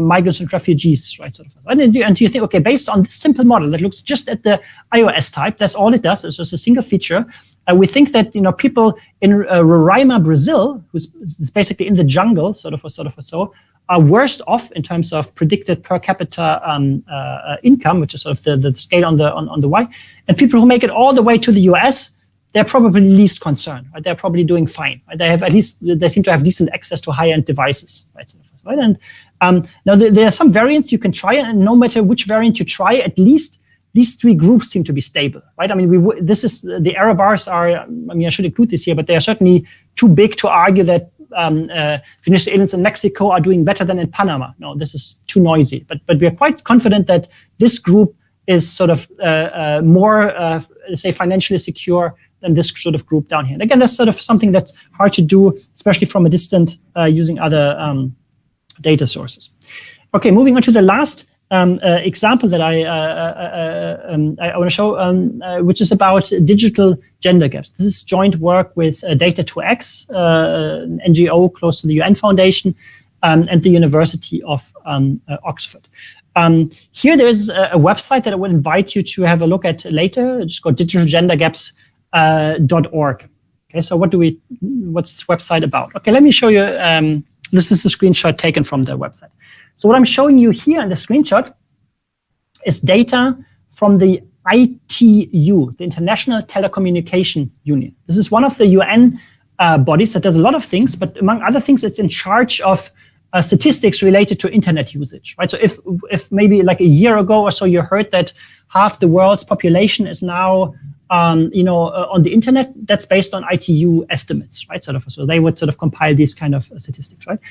migrants and refugees, right? Sort of. And you think, okay, based on this simple model that looks just at the iOS type, that's all it does. It's just a single feature. We think that people in Roraima, Brazil, who's basically in the jungle, are worst off in terms of predicted per capita income, which is sort of the scale on the Y. And people who make it all the way to the US, they're probably least concerned, right? They're probably doing fine. Right? They seem to have decent access to high-end devices, right? And now there are some variants you can try, and no matter which variant you try, at least these three groups seem to be stable, right? I mean, the error bars are, I should include this here, but they are certainly too big to argue that Venezuelans in Mexico are doing better than in Panama. No, this is too noisy. But we are quite confident that this group is sort of more, let's say, financially secure than this sort of group down here. And again, that's sort of something that's hard to do, especially from a distant using other data sources. Okay, moving on to the last example that I want to show, which is about digital gender gaps. This is joint work with Data2X, an NGO close to the UN Foundation, and the University of Oxford. Here there's a website that I would invite you to have a look at later. It's called digitalgendergaps.org. Okay, so what's this website about? Okay, let me show you. This is the screenshot taken from the website. So what I'm showing you here in the screenshot is data from the ITU, the International Telecommunication Union. This is one of the UN bodies that does a lot of things, but among other things, it's in charge of statistics related to internet usage, right? So if maybe like a year ago or so you heard that half the world's population is now on the internet, that's based on ITU estimates, right? So they would sort of compile these kind of statistics, right?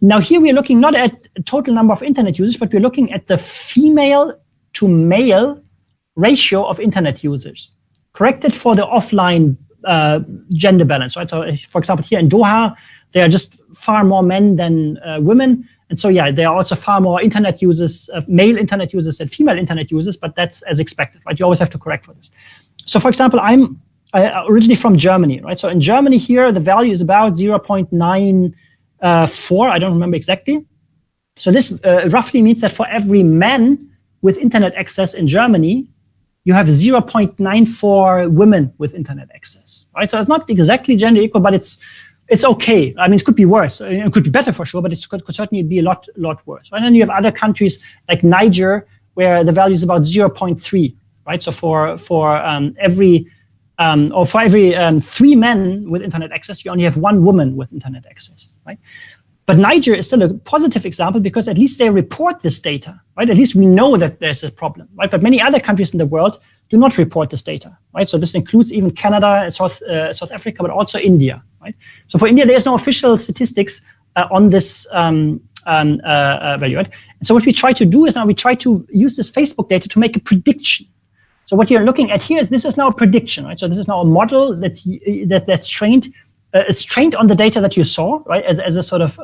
Now here we're looking not at total number of internet users, but we're looking at the female to male ratio of internet users, corrected for the offline gender balance, right? So for example, here in Doha, there are just far more men than women. And so, yeah, there are also far more internet users, male internet users than female internet users, but that's as expected, right? You always have to correct for this. So for example, I'm originally from Germany, right? So in Germany here, the value is about 0.94. I don't remember exactly. So this roughly means that for every man with internet access in Germany, you have 0.94 women with internet access, right? So it's not exactly gender equal, but it's okay. I mean, it could be worse. It could be better for sure, but it could certainly be a lot worse. And then you have other countries like Niger, where the value is about 0.3, right? So for every 3 men with internet access, you only have 1 woman with internet access, right? But Niger is still a positive example because at least they report this data, right? At least we know that there's a problem, right? But many other countries in the world do not report this data, right? So this includes even Canada, South Africa, but also India, right? right? So for India, there's no official statistics on this value, right? And so what we try to do is now we try to use this Facebook data to make a prediction. So what you're looking at here is this is now a prediction, right? So this is now a model that's trained. It's trained on the data that you saw, right, as a sort of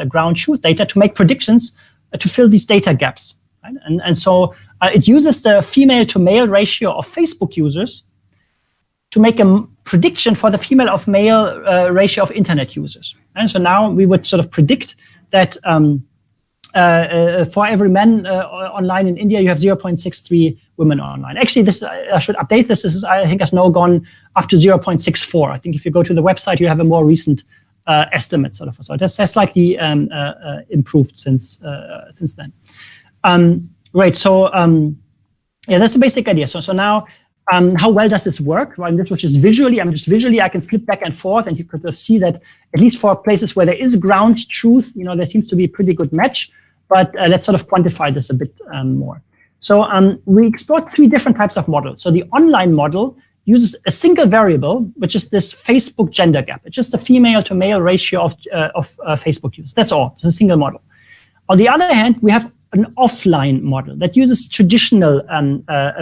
ground truth data to make predictions to fill these data gaps. Right? And so it uses the female to male ratio of Facebook users to make a prediction for the female of male ratio of internet users. And so now we would sort of predict that for every man online in India, you have 0.63 women online. Actually, this I should update this. This is, I think, has now gone up to 0.64. I think if you go to the website, you have a more recent estimate, sort of. So that's slightly improved since then. Right. So yeah, that's the basic idea. So now, how well does this work? Right, this was just visually. I can flip back and forth, and you could see that at least for places where there is ground truth, there seems to be a pretty good match. But let's sort of quantify this a bit more. So we explored 3 different types of models. So the online model uses a single variable, which is this Facebook gender gap. It's just the female to male ratio of Facebook users. That's all. It's a single model. On the other hand, we have an offline model that uses traditional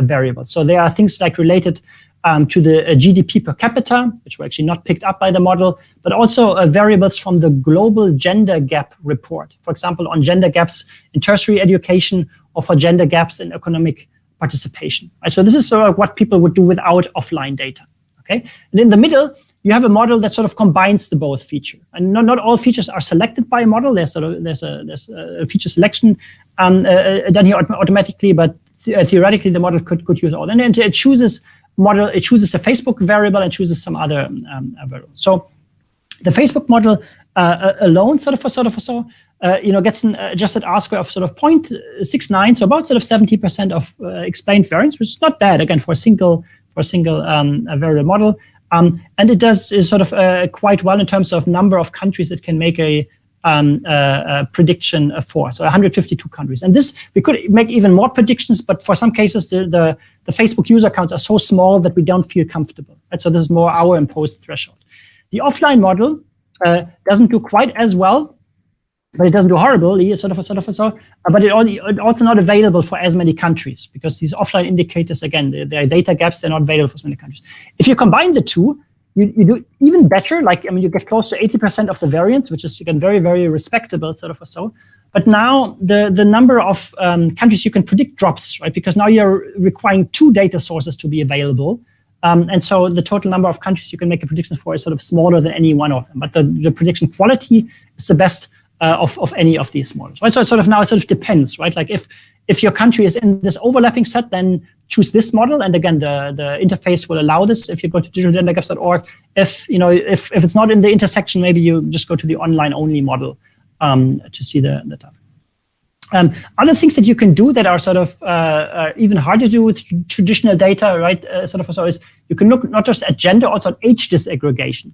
variables. So there are things like related to the GDP per capita, which were actually not picked up by the model, but also variables from the Global Gender Gap Report. For example, on gender gaps in tertiary education or for gender gaps in economic participation. Right? So this is sort of what people would do without offline data. Okay, and in the middle, you have a model that sort of combines the both feature. And not all features are selected by a model. There's a feature selection done here automatically, but theoretically the model could use all. And then it chooses the Facebook variable and chooses some other variable. So the Facebook model alone gets an adjusted R-square of sort of 0.69, so about sort of 70% of explained variance, which is not bad again for a single variable model. And it does sort of quite well in terms of number of countries it can make a prediction for. So 152 countries. And this, we could make even more predictions, but for some cases, the Facebook user counts are so small that we don't feel comfortable. Right? So this is more our imposed threshold. The offline model doesn't do quite as well, but it doesn't do horribly. It's but it also not available for as many countries because these offline indicators, again, there are data gaps. They're not available for so many countries. If you combine the two, you do even better. You get close to 80% of the variance, which is again very, very respectable, But now the number of countries you can predict drops, right? Because now you're requiring 2 data sources to be available. And so the total number of countries you can make a prediction for is sort of smaller than any one of them. But the prediction quality is the best of any of these models, right? So now it depends, right? Like if your country is in this overlapping set, then choose this model. And again, the interface will allow this if you go to digitalgendergaps.org. If it's not in the intersection, maybe you just go to the online only model to see the data. Other things that you can do that are sort of even harder to do with traditional data, right? Is you can look not just at gender, also at age disaggregation.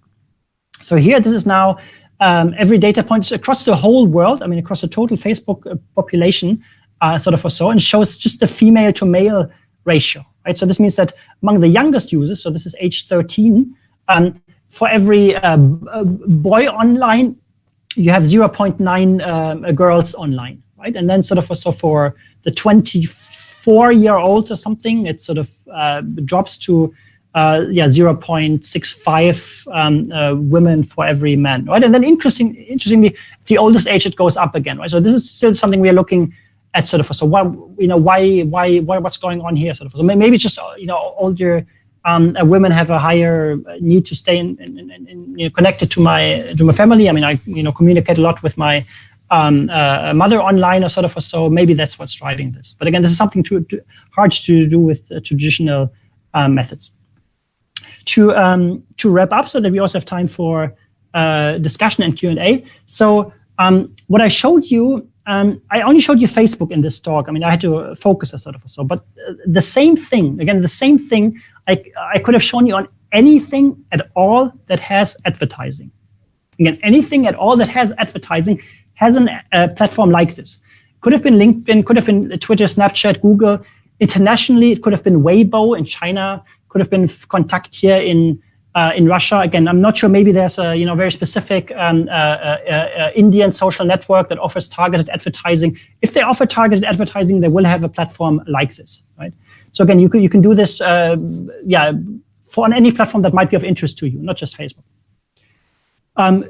So here, this is now every data point across the whole world. Across the total Facebook population, and shows just the female to male ratio, right? So this means that among the youngest users, so this is age 13, for every boy online, you have 0.9 girls online, right? And then for the 24-year-olds or something, it drops to 0.65 women for every man, right? And then interestingly, the oldest age it goes up again, right? So this is still something we are looking at why what's going on here? So maybe just older women have a higher need to stay in connected to my family. I communicate a lot with my mother online or so maybe that's what's driving this. But again, this is something hard to do with traditional methods. To wrap up, so that we also have time for discussion and Q&A. So what I showed you, I only showed you Facebook in this talk. I had to focus but the same thing I could have shown you on anything at all that has advertising. Again, anything at all that has advertising has a platform like this. Could have been LinkedIn, could have been Twitter, Snapchat, Google. Internationally, it could have been Weibo in China, could have been Contact here in in Russia. Again, I'm not sure. Maybe there's a very specific Indian social network that offers targeted advertising. If they offer targeted advertising, they will have a platform like this, right? So again, you can do this, for on any platform that might be of interest to you, not just Facebook.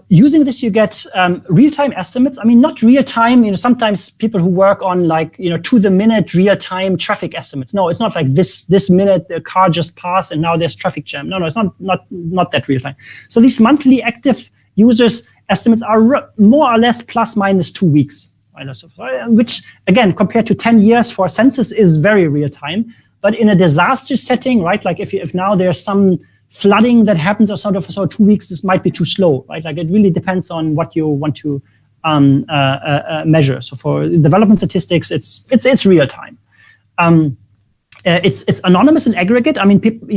Using this, you get real-time estimates. I mean, not real-time. Sometimes people who work on to-the-minute real-time traffic estimates. No, it's not like this minute the car just passed and now there's traffic jam. No, it's not that real-time. So these monthly active users estimates are more or less plus minus 2 weeks, which again, compared to 10 years for a census, is very real-time. But in a disaster setting, right? Like if now there's some flooding that happens or sort of, so 2 weeks, this might be too slow, right? Like it really depends on what you want to measure. So for development statistics, it's real time. It's anonymous and aggregate. I mean, people,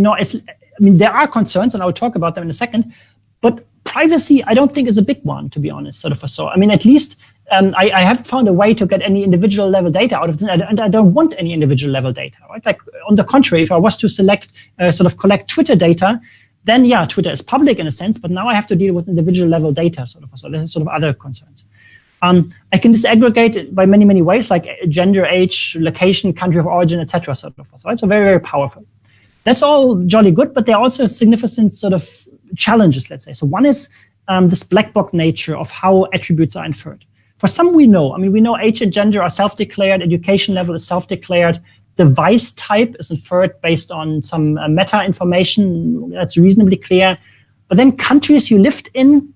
there are concerns, and I'll talk about them in a second. But privacy, I don't think is a big one, to be honest. So I mean, at least I have found a way to get any individual level data out of this, and I don't want any individual level data, right? Like on the contrary, if I was to select collect Twitter data, then yeah, Twitter is public in a sense, but now I have to deal with individual level data, so there's other concerns. I can disaggregate it by many ways, like gender, age, location, country of origin, etc. Right? So very, very powerful. That's all jolly good, but there are also significant challenges, let's say. So one is this black box nature of how attributes are inferred. For some, we know age and gender are self-declared, education level is self-declared, device type is inferred based on some meta information that's reasonably clear. But then countries you lived in,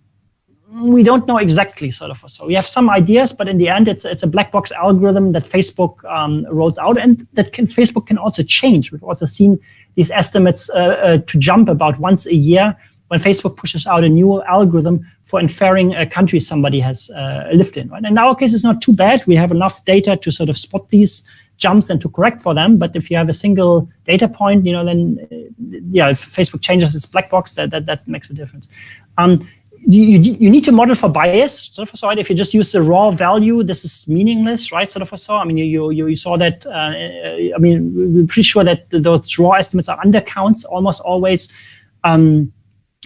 we don't know exactly, So we have some ideas, but in the end, it's a black box algorithm that Facebook rolls out, and that Facebook can also change. We've also seen these estimates to jump about once a year when Facebook pushes out a new algorithm for inferring a country somebody has lived in. Right? And in our case, it's not too bad. We have enough data to spot these jumps and to correct for them. But if you have a single data point, then if Facebook changes its black box, that makes a difference. You need to model for bias. So if you just use the raw value, this is meaningless, right? I mean, you saw that. I mean, we're pretty sure that those raw estimates are undercounts almost always.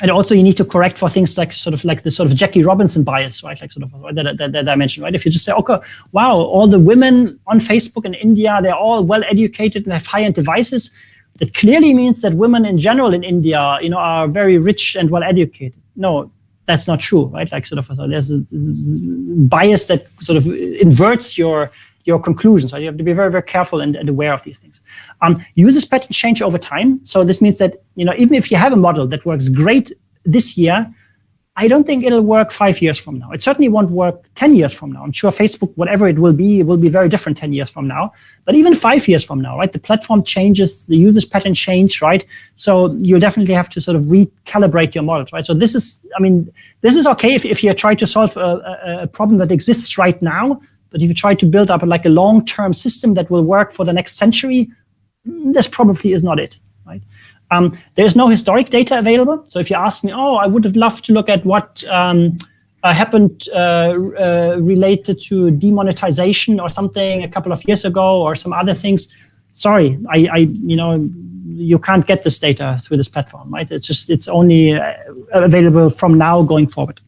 And also, you need to correct for things like the Jackie Robinson bias, right? Like that I mentioned, right? If you just say, okay, wow, all the women on Facebook in India, they're all well educated and have high-end devices, that clearly means that women in general in India, are very rich and well educated. No, that's not true, right? Like there's a bias that inverts your conclusions. Right? You have to be very, very careful and aware of these things. Users patterns change over time. So this means that, even if you have a model that works great this year, I don't think it'll work 5 years from now. It certainly won't work 10 years from now. I'm sure Facebook, whatever it will be very different 10 years from now. But even 5 years from now, right? The platform changes, the users pattern change, right? So you'll definitely have to recalibrate your models, right? So this is okay if you try to solve a problem that exists right now. But if you try to build up a long-term system that will work for the next century, this probably is not it, right? There's no historic data available. So if you ask me, I would have loved to look at what happened related to demonetization or something a couple of years ago or some other things. Sorry, you can't get this data through this platform, right? It's only available from now going forward.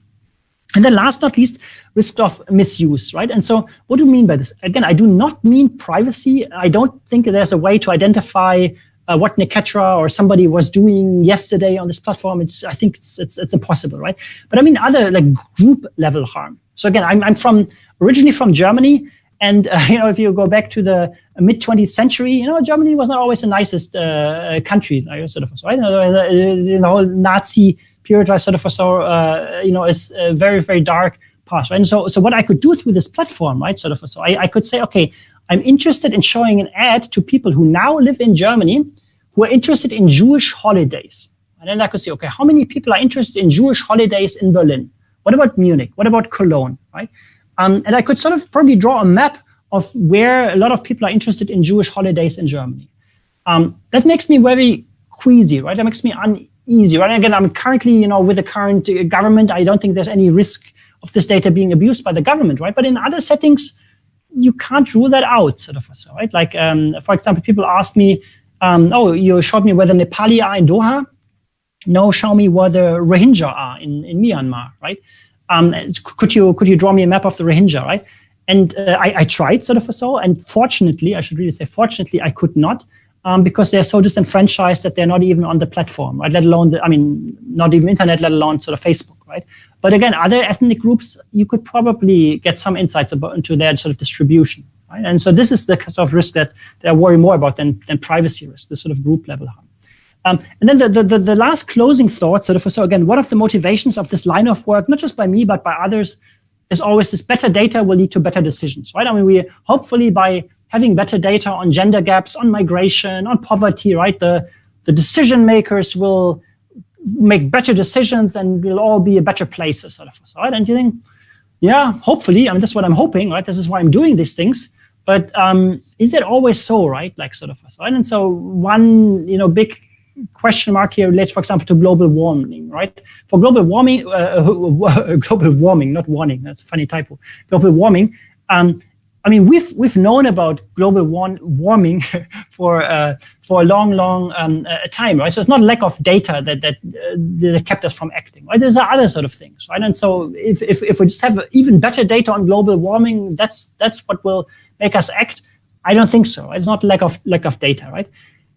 And then last but not least, risk of misuse, right? And so what do we mean by this? Again, I do not mean privacy. I don't think there's a way to identify what Niketra or somebody was doing yesterday on this platform. I think it's impossible, right? But I mean other group level harm. So again, I'm originally from Germany. And if you go back to the mid 20th century, Germany was not always the nicest country, right? The whole Nazi period, right? Is a very, very dark past, right? And so what I could do through this platform, right? I could say, okay, I'm interested in showing an ad to people who now live in Germany who are interested in Jewish holidays. And then I could say, okay, how many people are interested in Jewish holidays in Berlin? What about Munich? What about Cologne, right? And I could probably draw a map of where a lot of people are interested in Jewish holidays in Germany. That makes me very queasy, right? That makes me uneasy, right? And again, I'm currently, with the current government, I don't think there's any risk of this data being abused by the government, right? But in other settings, you can't rule that out, right? Like, for example, people ask me, you showed me whether Nepali are in Doha. no, show me where the Rohingya are in Myanmar, right? Could you draw me a map of the Rohingya, right? And I tried sort of so, and fortunately, I should really say fortunately, I could not, because they're so disenfranchised that they're not even on the platform, right? Let alone not even internet, let alone sort of Facebook, right? But again, other ethnic groups, you could probably get some insights into their sort of distribution, right? And so this is the sort of risk that I worry more about than privacy risk, the sort of group level harm. And then the last closing thought, sort of so again, one of the motivations of this line of work, not just by me but by others, is always this: better data will lead to better decisions, right? I mean, we hopefully by having better data on gender gaps, on migration, on poverty, right, the decision makers will make better decisions and we'll all be a better place, sort of, right? And you think, yeah, hopefully, I mean, that's what I'm hoping, right? This is why I'm doing these things. But is it always so, right? Like sort of, right? And so one, big question mark here relates, for example, to global warming, right? For global warming, not warning, that's a funny typo. Global warming. I mean, we've known about global warming for a long time, right? So it's not lack of data that kept us from acting, right? There's other sort of things, right? And so if we just have even better data on global warming, that's what will make us act. I don't think so. It's not lack of data, right?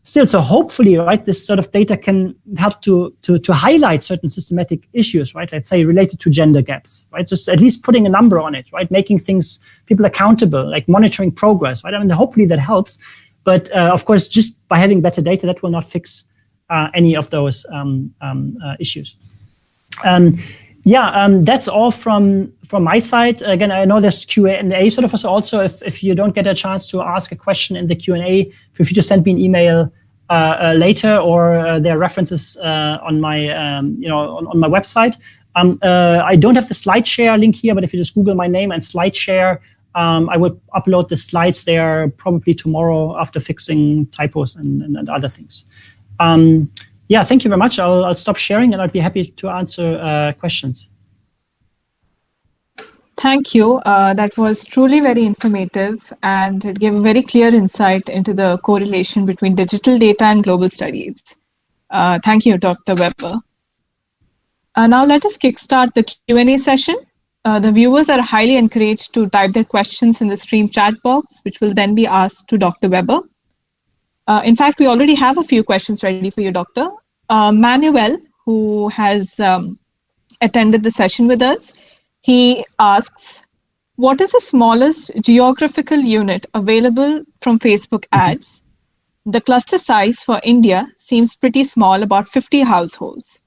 Still, so hopefully, right, this sort of data can help to highlight certain systematic issues, right? Let's say related to gender gaps, right? Just at least putting a number on it, right? Making people accountable, like monitoring progress, right? I mean, hopefully that helps. But of course, just by having better data, that will not fix any of those issues. That's all from my side. Again, I know there's Q&A sort of, so also if you don't get a chance to ask a question in the Q&A, feel free to send me an email later, or there are references on my on my website. I don't have the SlideShare link here, but if you just Google my name and SlideShare, I will upload the slides there probably tomorrow after fixing typos and other things. Thank you very much. I'll stop sharing and I'd be happy to answer questions. Thank you. That was truly very informative, and it gave a very clear insight into the correlation between digital data and global studies. Thank you, Dr. Weber. Now let us kickstart the Q&A session. The viewers are highly encouraged to type their questions in the stream chat box, which will then be asked to Dr. Weber. In fact, we already have a few questions ready for you, Doctor. Manuel, who has attended the session with us, he asks, what is the smallest geographical unit available from Facebook ads? The cluster size for India seems pretty small, about 50 households.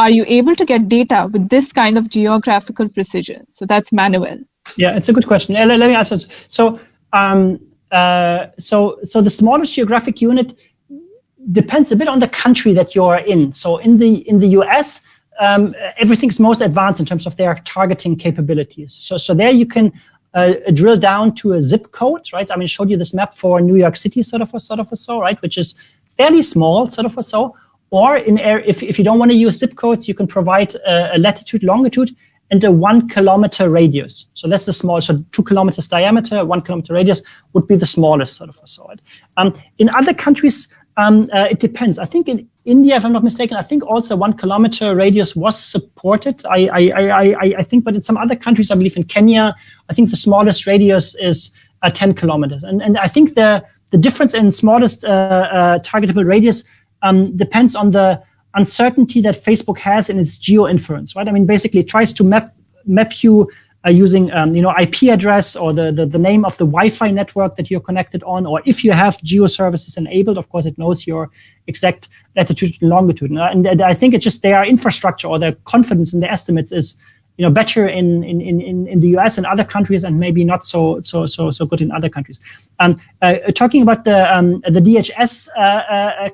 Are you able to get data with this kind of geographical precision? So that's Manuel. Yeah, it's a good question. Let me answer. So the smallest geographic unit depends a bit on the country that you're in. So in the US, everything's most advanced in terms of their targeting capabilities. So there you can drill down to a zip code, right? I mean, I showed you this map for New York City, sort of, right? Which is fairly small, sort of, so. Or if you don't want to use zip codes, you can provide a latitude, longitude, and a 1 kilometer radius. So that's the small. So 2 kilometers diameter, 1 kilometer radius would be the smallest, sort of, so. In other countries, it depends. I think in India, if I'm not mistaken, I think also 1 kilometer radius was supported. I think, but in some other countries, I believe in Kenya, I think the smallest radius is 10 kilometers. And I think the difference in smallest targetable radius depends on the uncertainty that Facebook has in its geo-inference, right? I mean, basically, it tries to map you using IP address or the name of the Wi-Fi network that you're connected on, or if you have geo services enabled, of course, it knows your exact latitude and longitude. And I think it's just their infrastructure or their confidence in the estimates is better in the US and other countries, and maybe not so good in other countries. Talking about the DHS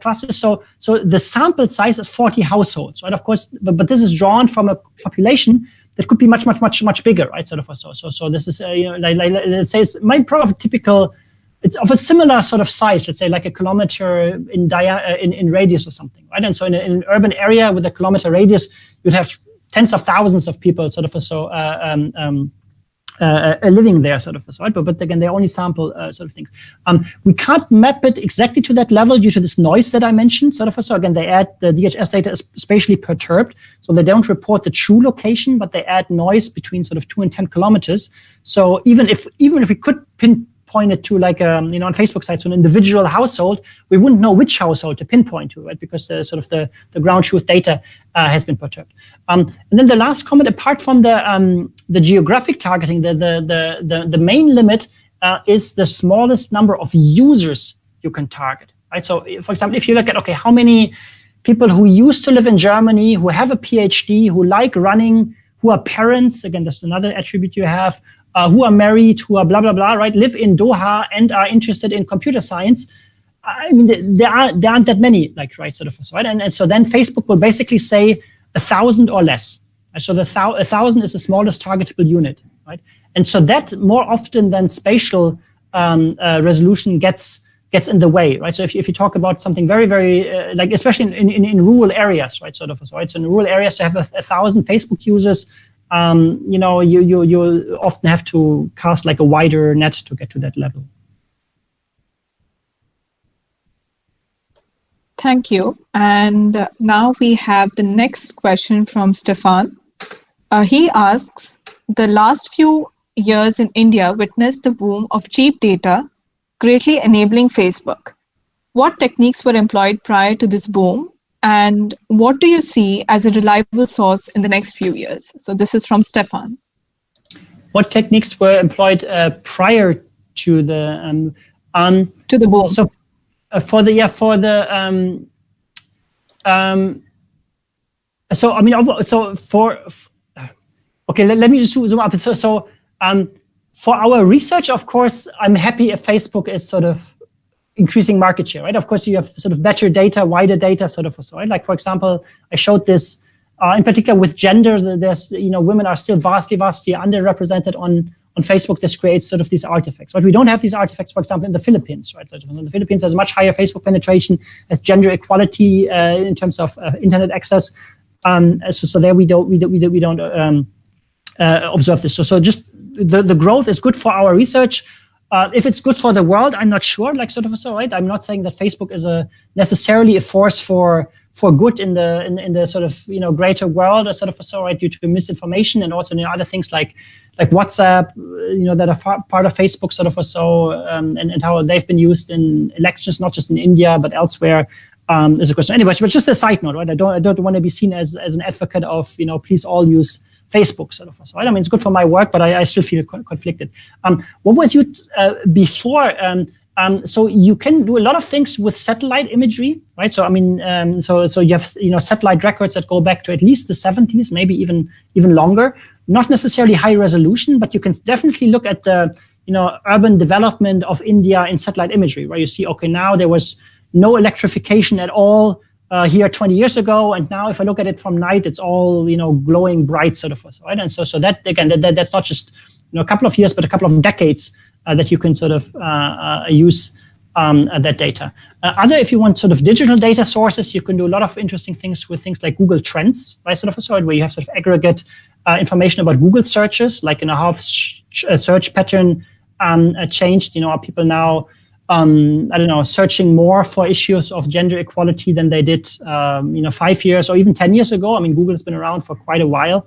clusters, so the sample size is 40 households, right? Of course, but this is drawn from a population that could be much bigger, right? Sort of so this is let's say it's my typical. It's of a similar sort of size, let's say like a kilometer in radius or something, right? And so in an urban area with a kilometer radius, you'd have tens of thousands of people, sort of, living there, sort of, right? But again, they only sample sort of things. We can't map it exactly to that level due to this noise that I mentioned, sort of. So again, they add the DHS data is spatially perturbed, so they don't report the true location, but they add noise between sort of 2 and 10 kilometers. So even if we could pinpoint it to like on Facebook sites, so an individual household, we wouldn't know which household to pinpoint to, right? Because the sort of the ground truth data has been perturbed. And then the last comment, apart from the geographic targeting, the main limit is the smallest number of users you can target, right? So, for example, if you look at how many people who used to live in Germany, who have a PhD, who like running, who are parents, again, that's another attribute you have, who are married, who are blah blah blah, right? Live in Doha and are interested in computer science. I mean, there aren't that many, like, right, sort of, right? And so then Facebook will basically say 1,000 or less. So the 1,000 is the smallest targetable unit, right? And so that more often than spatial resolution gets in the way, right? So if you talk about something very, very like, especially in rural areas, right, sort of, right? So in rural areas, to have 1,000 Facebook users, you often have to cast like a wider net to get to that level. Thank you. And now we have the next question from Stefan. He asks, the last few years in India witnessed the boom of cheap data, greatly enabling Facebook. What techniques were employed prior to this boom? And what do you see as a reliable source in the next few years? So this is from Stefan. What techniques were employed prior to the boom? So let me just zoom up. So for our research, of course, I'm happy if Facebook is sort of increasing market share, right? Of course, you have sort of better data, wider data, sort of, right? Like, for example, I showed this in particular with gender. There's, women are still vastly underrepresented on Facebook. This creates sort of these artifacts, right? We don't have these artifacts, for example, in the Philippines, right? So in the Philippines, there's much higher Facebook penetration, as gender equality in terms of internet access. So there we don't observe this. So just the growth is good for our research. If it's good for the world, I'm not sure. Like, sort of, right? I'm not saying that Facebook is necessarily a force for good in the sort of greater world, or sort of, right, due to misinformation and also other things like WhatsApp, that are part of Facebook, sort of, and how they've been used in elections, not just in India but elsewhere. Is a question. Anyways, but just a side note, right? I don't want to be seen as an advocate of please all use Facebook, sort of, right? I mean, it's good for my work, but I still feel conflicted. What was you before? So you can do a lot of things with satellite imagery, right? So I mean, so you have satellite records that go back to at least the 70s, maybe even longer. Not necessarily high resolution, but you can definitely look at the urban development of India in satellite imagery, where you see, okay, now there was no electrification at all here 20 years ago, and now if I look at it from night, it's all glowing bright, sort of, right? And so that again, that's not just a couple of years, but a couple of decades that you can sort of use that data. If you want sort of digital data sources, you can do a lot of interesting things with things like Google Trends, right? Sort of, where you have sort of aggregate information about Google searches, like how search pattern changed. Are people now searching more for issues of gender equality than they did 5 years or even 10 years ago? I mean, Google has been around for quite a while,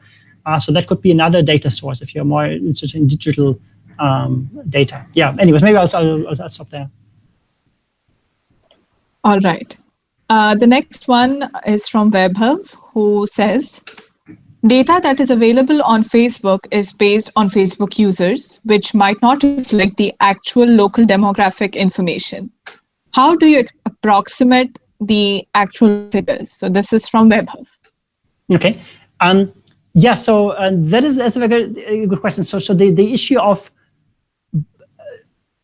so that could be another data source if you're more interested in digital data. Yeah. Anyways, maybe I'll stop there. All right. The next one is from Vaibhav, who says, data that is available on Facebook is based on Facebook users, which might not reflect the actual local demographic information. How do you approximate the actual figures? So this is from Vaibhav. Okay. So that's a very good question. So the issue of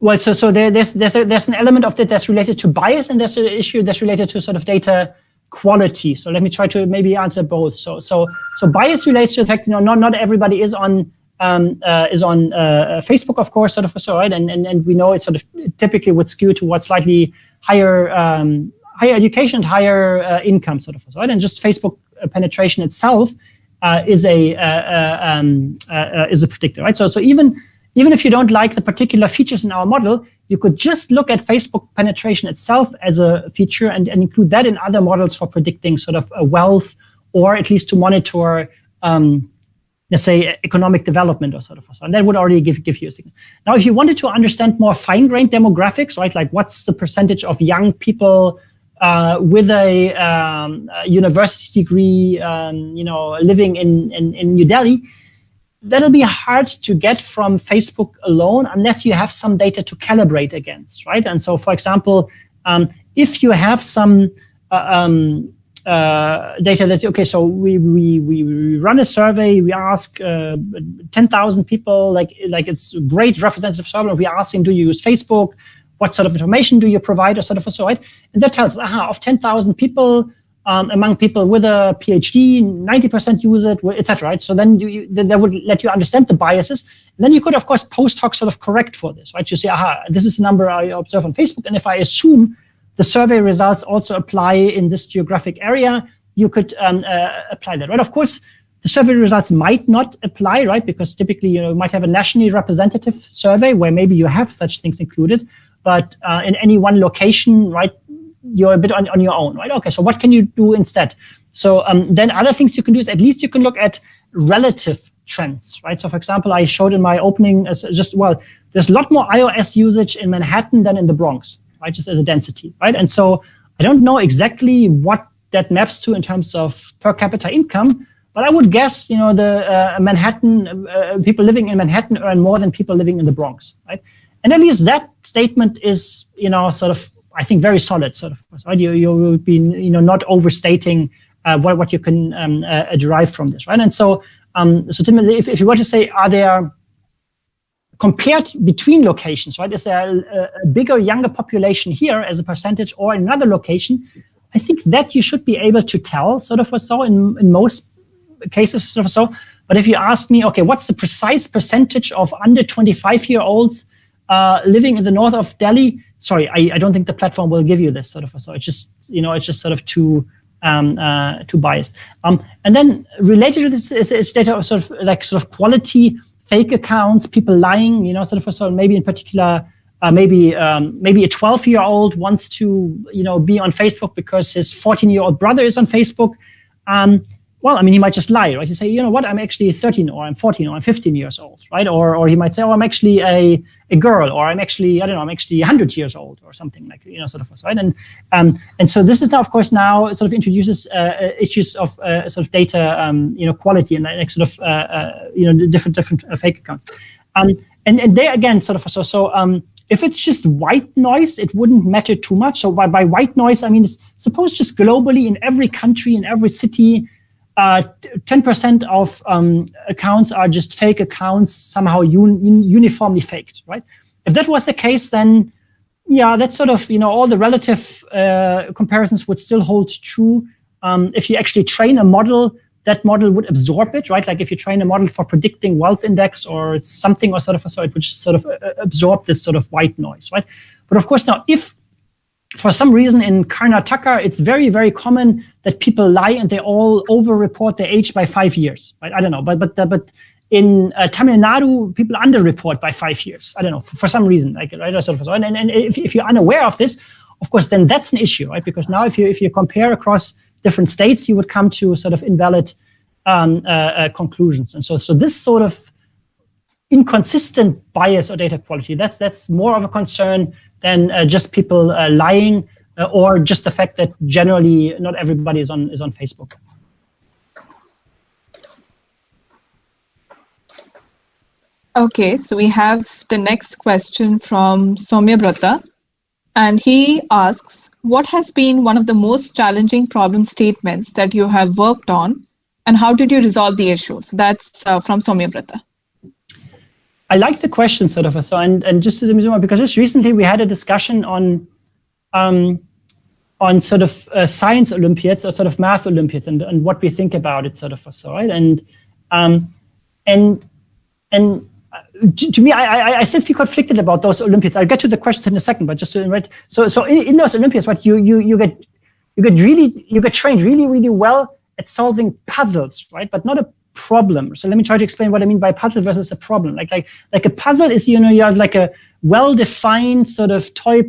there's an element of that that's related to bias, and there's an issue that's related to sort of data quality. So let me try to maybe answer both. So bias relates to the fact not everybody is on Facebook, of course, sort of, right? And we know it sort of typically would skew towards slightly higher education and higher income, sort of, right? And just Facebook penetration itself is a predictor, right? So even if you don't like the particular features in our model, you could just look at Facebook penetration itself as a feature and include that in other models for predicting sort of wealth, or at least to monitor, let's say, economic development or sort of. And that would already give you a signal. Now, if you wanted to understand more fine-grained demographics, right, like what's the percentage of young people with a university degree, living in New Delhi, that'll be hard to get from Facebook alone unless you have some data to calibrate against, right? And so, for example, if you have some data that, okay, so we run a survey, we ask 10,000 people, like it's a great representative survey, we are asking, do you use Facebook? What sort of information do you provide, or sort of so, right? And that tells, of 10,000 people, among people with a PhD, 90% use it, etc. Right? So then then that would let you understand the biases. And then you could, of course, post hoc sort of correct for this, right? You say, this is the number I observe on Facebook, and if I assume the survey results also apply in this geographic area, you could apply that, right? Of course, the survey results might not apply, right? Because typically you might have a nationally representative survey where maybe you have such things included, but in any one location, right, you're a bit on your own, right? Okay, so what can you do instead? So then other things you can do is at least you can look at relative trends, right? So for example, I showed in my opening there's a lot more iOS usage in Manhattan than in the Bronx, right? Just as a density, right? And so I don't know exactly what that maps to in terms of per capita income, but I would guess, the Manhattan people living in Manhattan earn more than people living in the Bronx, right? And at least that statement is, sort of, I think, very solid, sort of, right? You will be, not overstating what you can derive from this, right? And so, Timothy, if you were to say, are there, compared between locations, right? Is there a bigger, younger population here as a percentage, or in another location? I think that you should be able to tell, sort of, or so in most cases, sort of, so. But if you ask me, okay, what's the precise percentage of under 25-year-olds living in the north of Delhi? Sorry, I don't think the platform will give you this, sort of. So it's just, sort of too biased. And then related to this is data of sort of quality, fake accounts, people lying, sort of. So maybe in particular, maybe a 12-year-old wants to, be on Facebook because his 14-year-old brother is on Facebook. Well, I mean, he might just lie, right? He say, I'm actually 13, or I'm 14, or I'm 15 years old, right? Or he might say, I'm actually a girl, or I'm actually, I'm actually 100 years old, or something like, sort of, right? And so this is now, of course, now sort of introduces issues of sort of data, quality, and like sort of, different fake accounts. And there again, sort of, so if it's just white noise, it wouldn't matter too much. So by white noise, I mean, suppose just globally in every country, in every city, 10% of accounts are just fake accounts, somehow uniformly faked, right? If that was the case, then that's sort of, all the relative comparisons would still hold true. If you actually train a model, that model would absorb it, right? Like if you train a model for predicting wealth index or something, or sort of, so it would just sort of absorb this sort of white noise, right? But of course, now if for some reason in Karnataka, it's very, very common that people lie and they all over-report their age by 5 years, right? I don't know, but in Tamil Nadu, people under-report by 5 years. I don't know, for some reason, like, right? Sort of, and if you're unaware of this, of course, then that's an issue, right? Because now if you compare across different states, you would come to sort of invalid conclusions. And so this sort of inconsistent bias or data quality, that's more of a concern than just people lying, or just the fact that generally not everybody is on Facebook. Okay, so we have the next question from Soumya Brata, and he asks, what has been one of the most challenging problem statements that you have worked on, and how did you resolve the issue? So that's from Soumya Brata. I like the question, sort of, so and just to zoom out, because just recently we had a discussion on sort of science Olympiads or sort of math Olympiads and what we think about it, sort of, so, right? And to me, I still feel conflicted about those Olympiads. I'll get to the questions in a second, but just to, right? So in those Olympiads, what you get trained really, really well at solving puzzles, right? But not a problem. So let me try to explain what I mean by puzzle versus a problem. Like a puzzle is, you have like a well-defined sort of toy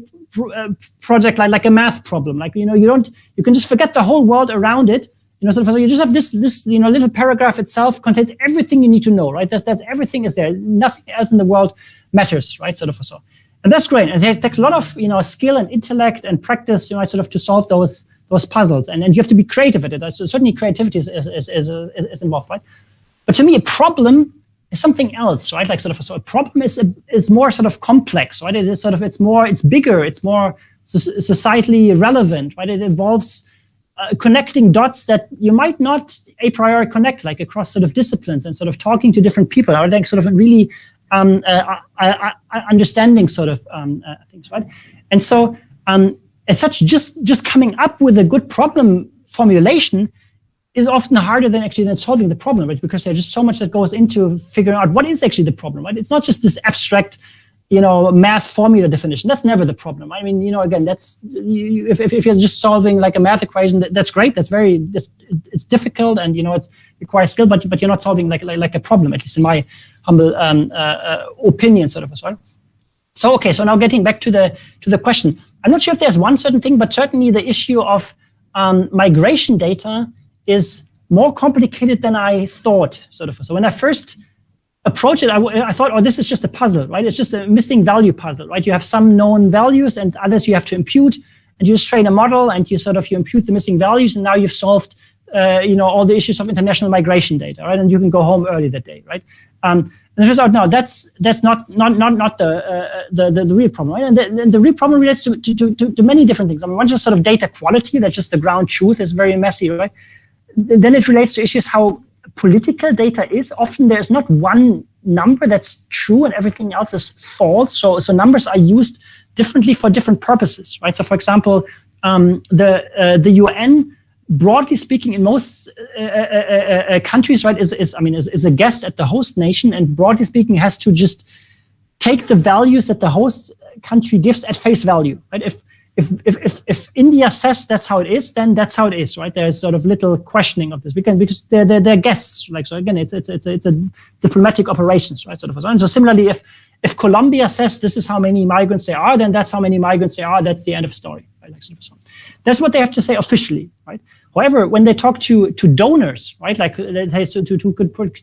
project, like a math problem. Like, you can just forget the whole world around it. So you just have this little paragraph itself contains everything you need to know, right? That's everything is there. Nothing else in the world matters, right? Sort of so. And that's great. And it takes a lot of, skill and intellect and practice, sort of to solve those puzzles. And you have to be creative at it. So certainly creativity is involved, right? But to me, a problem is something else, right? Like sort of, so a problem is more sort of complex, right? It is sort of, it's bigger, it's more societally relevant, right? It involves connecting dots that you might not a priori connect, like across sort of disciplines and sort of talking to different people, or like sort of really understanding sort of things, right? And so, as such, just coming up with a good problem formulation is often harder than solving the problem, right? Because there's just so much that goes into figuring out what is actually the problem, right? It's not just this abstract, math formula definition. That's never the problem. I mean, again, that's if you're just solving like a math equation, that's great. It's difficult and it requires skill, but you're not solving like a problem, at least in my humble opinion, sort of as well. So okay, so now getting back to the question, I'm not sure if there's one certain thing, but certainly the issue of migration data is more complicated than I thought, sort of. So when I first approached it, I thought, oh, this is just a puzzle, right? It's just a missing value puzzle, right? You have some known values and others you have to impute, and you just train a model and you impute the missing values, and now you've solved, all the issues of international migration data, right? And you can go home early that day, right? And it turns out, no, that's not the real problem, right? And the real problem relates to many different things. I mean, one just sort of data quality, that's just the ground truth, is very messy, right? Then it relates to issues how political data is. Often there's not one number that's true and everything else is false. So numbers are used differently for different purposes, right? So for example, the UN, broadly speaking, in most countries, right, is a guest at the host nation, and broadly speaking has to just take the values that the host country gives at face value, right? If India says that's how it is, then that's how it is, right? There's sort of little questioning of this because they're guests, like, so again, it's a diplomatic operations, right? Sort of. And so similarly, if Colombia says this is how many migrants there are, then that's how many migrants there are. That's the end of story, right? Like, sort of so. That's what they have to say officially, right? However, when they talk to donors, right, like they say to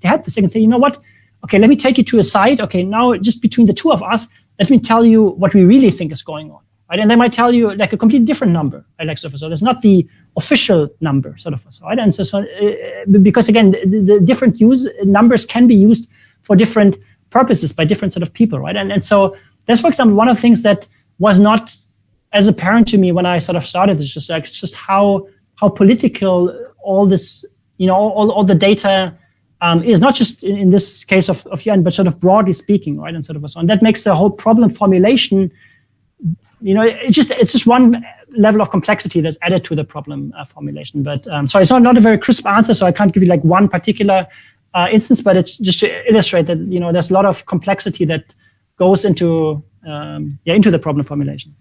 help this, they can say, you know what? Okay, let me take you to a side. Okay, now just between the two of us, let me tell you what we really think is going on. Right? And they might tell you like a completely different number, right? Like so there's not the official number, sort of, right? And so because again, the different numbers can be used for different purposes by different sort of people, right? And so that's, for example, one of the things that was not as apparent to me when I sort of started. It's just how political all this, all the data is, not just in this case of UN, but sort of broadly speaking, right? And sort of so, and that makes the whole problem formulation. It's just one level of complexity that's added to the problem formulation. But so it's not a very crisp answer, so I can't give you like one particular instance, but it's just to illustrate that there's a lot of complexity that goes into the problem formulation.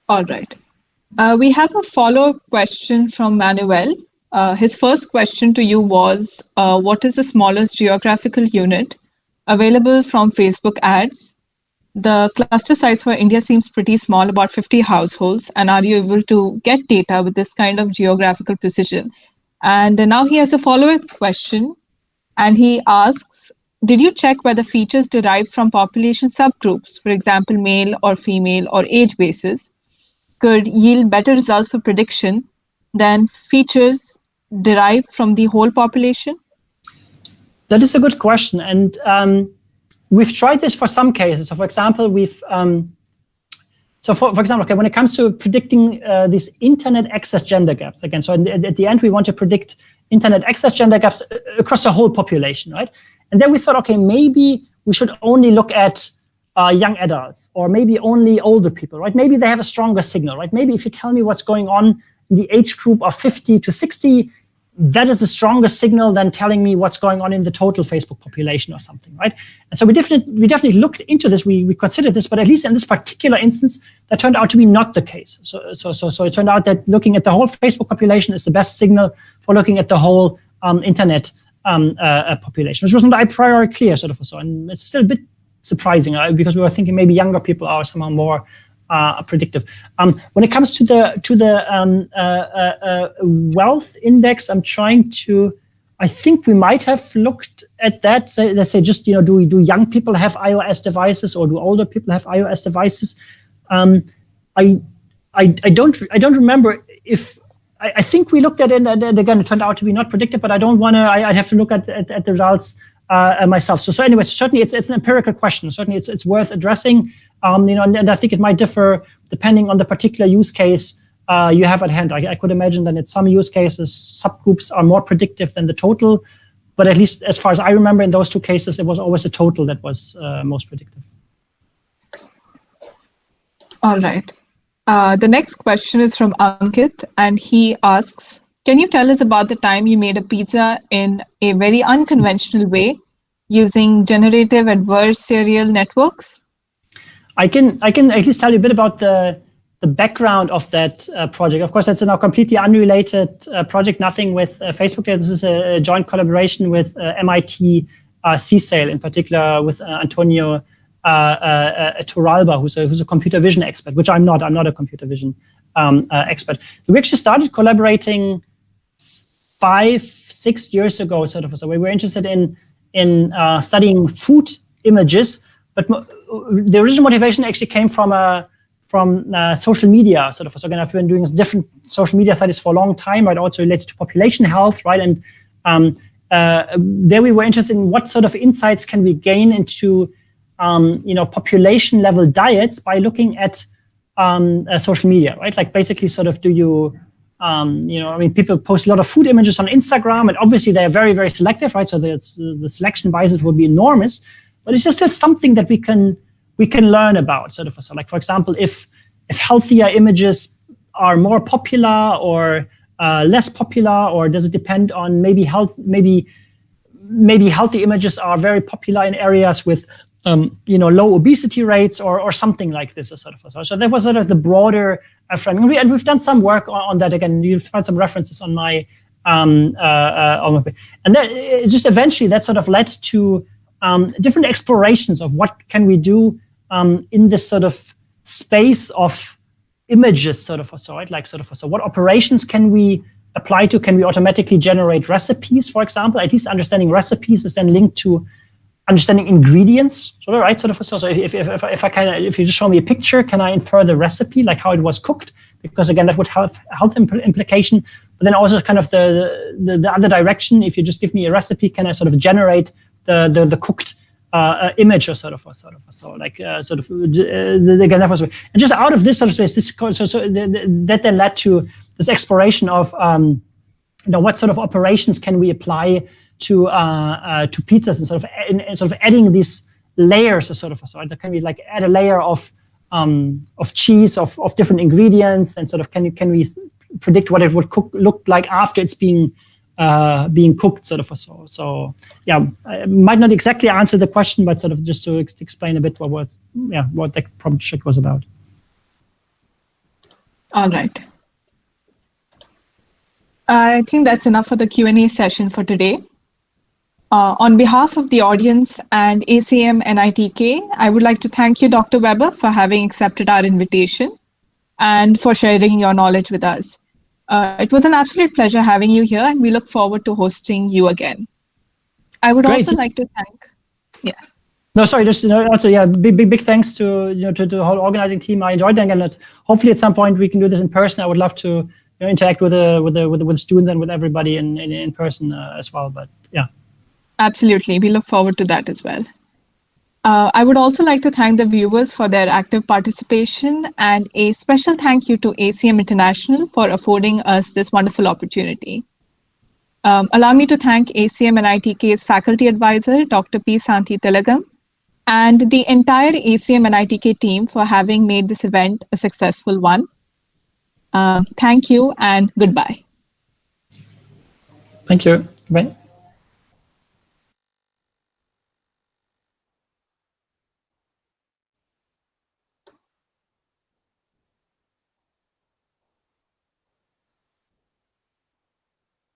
All right. We have a follow-up question from Manuel. His first question to you was, what is the smallest geographical unit available from Facebook ads? The cluster size for India seems pretty small, about 50 households. And are you able to get data with this kind of geographical precision? And now he has a follow-up question. And he asks, did you check whether features derived from population subgroups, for example, male or female or age basis, could yield better results for prediction than features derived from the whole population? That is a good question. And we've tried this for some cases. So for example, for example, okay, when it comes to predicting these internet access gender gaps, again, so at the end, we want to predict internet access gender gaps across the whole population, right? And then we thought, okay, maybe we should only look at young adults, or maybe only older people, right? Maybe they have a stronger signal, right? Maybe if you tell me what's going on in the age group of 50 to 60, that is the strongest signal than telling me what's going on in the total Facebook population or something, right? And so we definitely looked into this. We considered this, but at least in this particular instance, that turned out to be not the case. So it turned out that looking at the whole Facebook population is the best signal for looking at the whole internet population, which wasn't a priori clear, sort of. So, and it's still a bit surprising because we were thinking maybe younger people are somehow more predictive. When it comes to the wealth index, I'm trying to. I think we might have looked at that. So let's say, just do young people have iOS devices or do older people have iOS devices? I don't remember if. I think we looked at it, and again, it turned out to be not predictive. But I don't want to. I'd have to look at the results myself. So anyway, certainly it's an empirical question. Certainly it's worth addressing. And I think it might differ depending on the particular use case you have at hand. I could imagine that in some use cases, subgroups are more predictive than the total. But at least as far as I remember, in those two cases, it was always the total that was most predictive. All right. The next question is from Ankit, and he asks, can you tell us about the time you made a pizza in a very unconventional way using generative adversarial networks? I can at least tell you a bit about the background of that project. Of course, that's a now completely unrelated project, nothing with Facebook. This is a joint collaboration with MIT CSAIL, in particular with Antonio Torralba, who's a computer vision expert, which I'm not. I'm not a computer vision expert. So we actually started collaborating 5-6 years ago, sort of. So we were interested in studying food images, but the original motivation actually came from social media, sort of. So again, I've been doing different social media studies for a long time, right? Also related to population health, right? And there we were interested in what sort of insights can we gain into population level diets by looking at social media, right? Like basically, sort of, do you people post a lot of food images on Instagram, and obviously they're very, very selective, right? So the selection biases will be enormous, but it's just something that we can learn about, sort of. So, like, for example, if healthier images are more popular or less popular, or does it depend on maybe healthy images are very popular in areas with low obesity rates or something like this, sort of. So that was sort of the broader framing, and we've done some work on that. Again, you'll find some references on my on my page. And that it just eventually that sort of led to different explorations of what can we do in this sort of space of images, sort of. So, right, like, sort of. So what operations can we apply to? Can we automatically generate recipes, for example? At least understanding recipes is then linked to understanding ingredients, sort of, right? Sort of. So if you just show me a picture, can I infer the recipe, like how it was cooked? Because again, that would have health implication. But then also kind of the other direction. If you just give me a recipe, can I sort of generate the cooked image, or sort of. So like again, that was, and just out of this sort of space, that then led to this exploration of what sort of operations can we apply to pizzas, and sort of adding these layers, sort of. So can we like add a layer of cheese of different ingredients, and sort of can we predict what it would look like after it's being cooked, sort of. So yeah, I might not exactly answer the question, but sort of just to explain a bit what the project was about. All right. I think that's enough for the Q&A session for today. On behalf of the audience and ACM NITK, I would like to thank you, Dr. Weber, for having accepted our invitation and for sharing your knowledge with us. It was an absolute pleasure having you here, and we look forward to hosting you again. I would also like to thank, No, sorry, just also, big thanks to the whole organizing team. I enjoyed it, and hopefully at some point we can do this in person. I would love to interact with the students and with everybody in person as well. But yeah. Absolutely. We look forward to that as well. I would also like to thank the viewers for their active participation, and a special thank you to ACM International for affording us this wonderful opportunity. Allow me to thank ACM NITK's faculty advisor, Dr. P. Santhi Tilagam, and the entire ACM NITK team for having made this event a successful one. Thank you and goodbye. Thank you. Bye.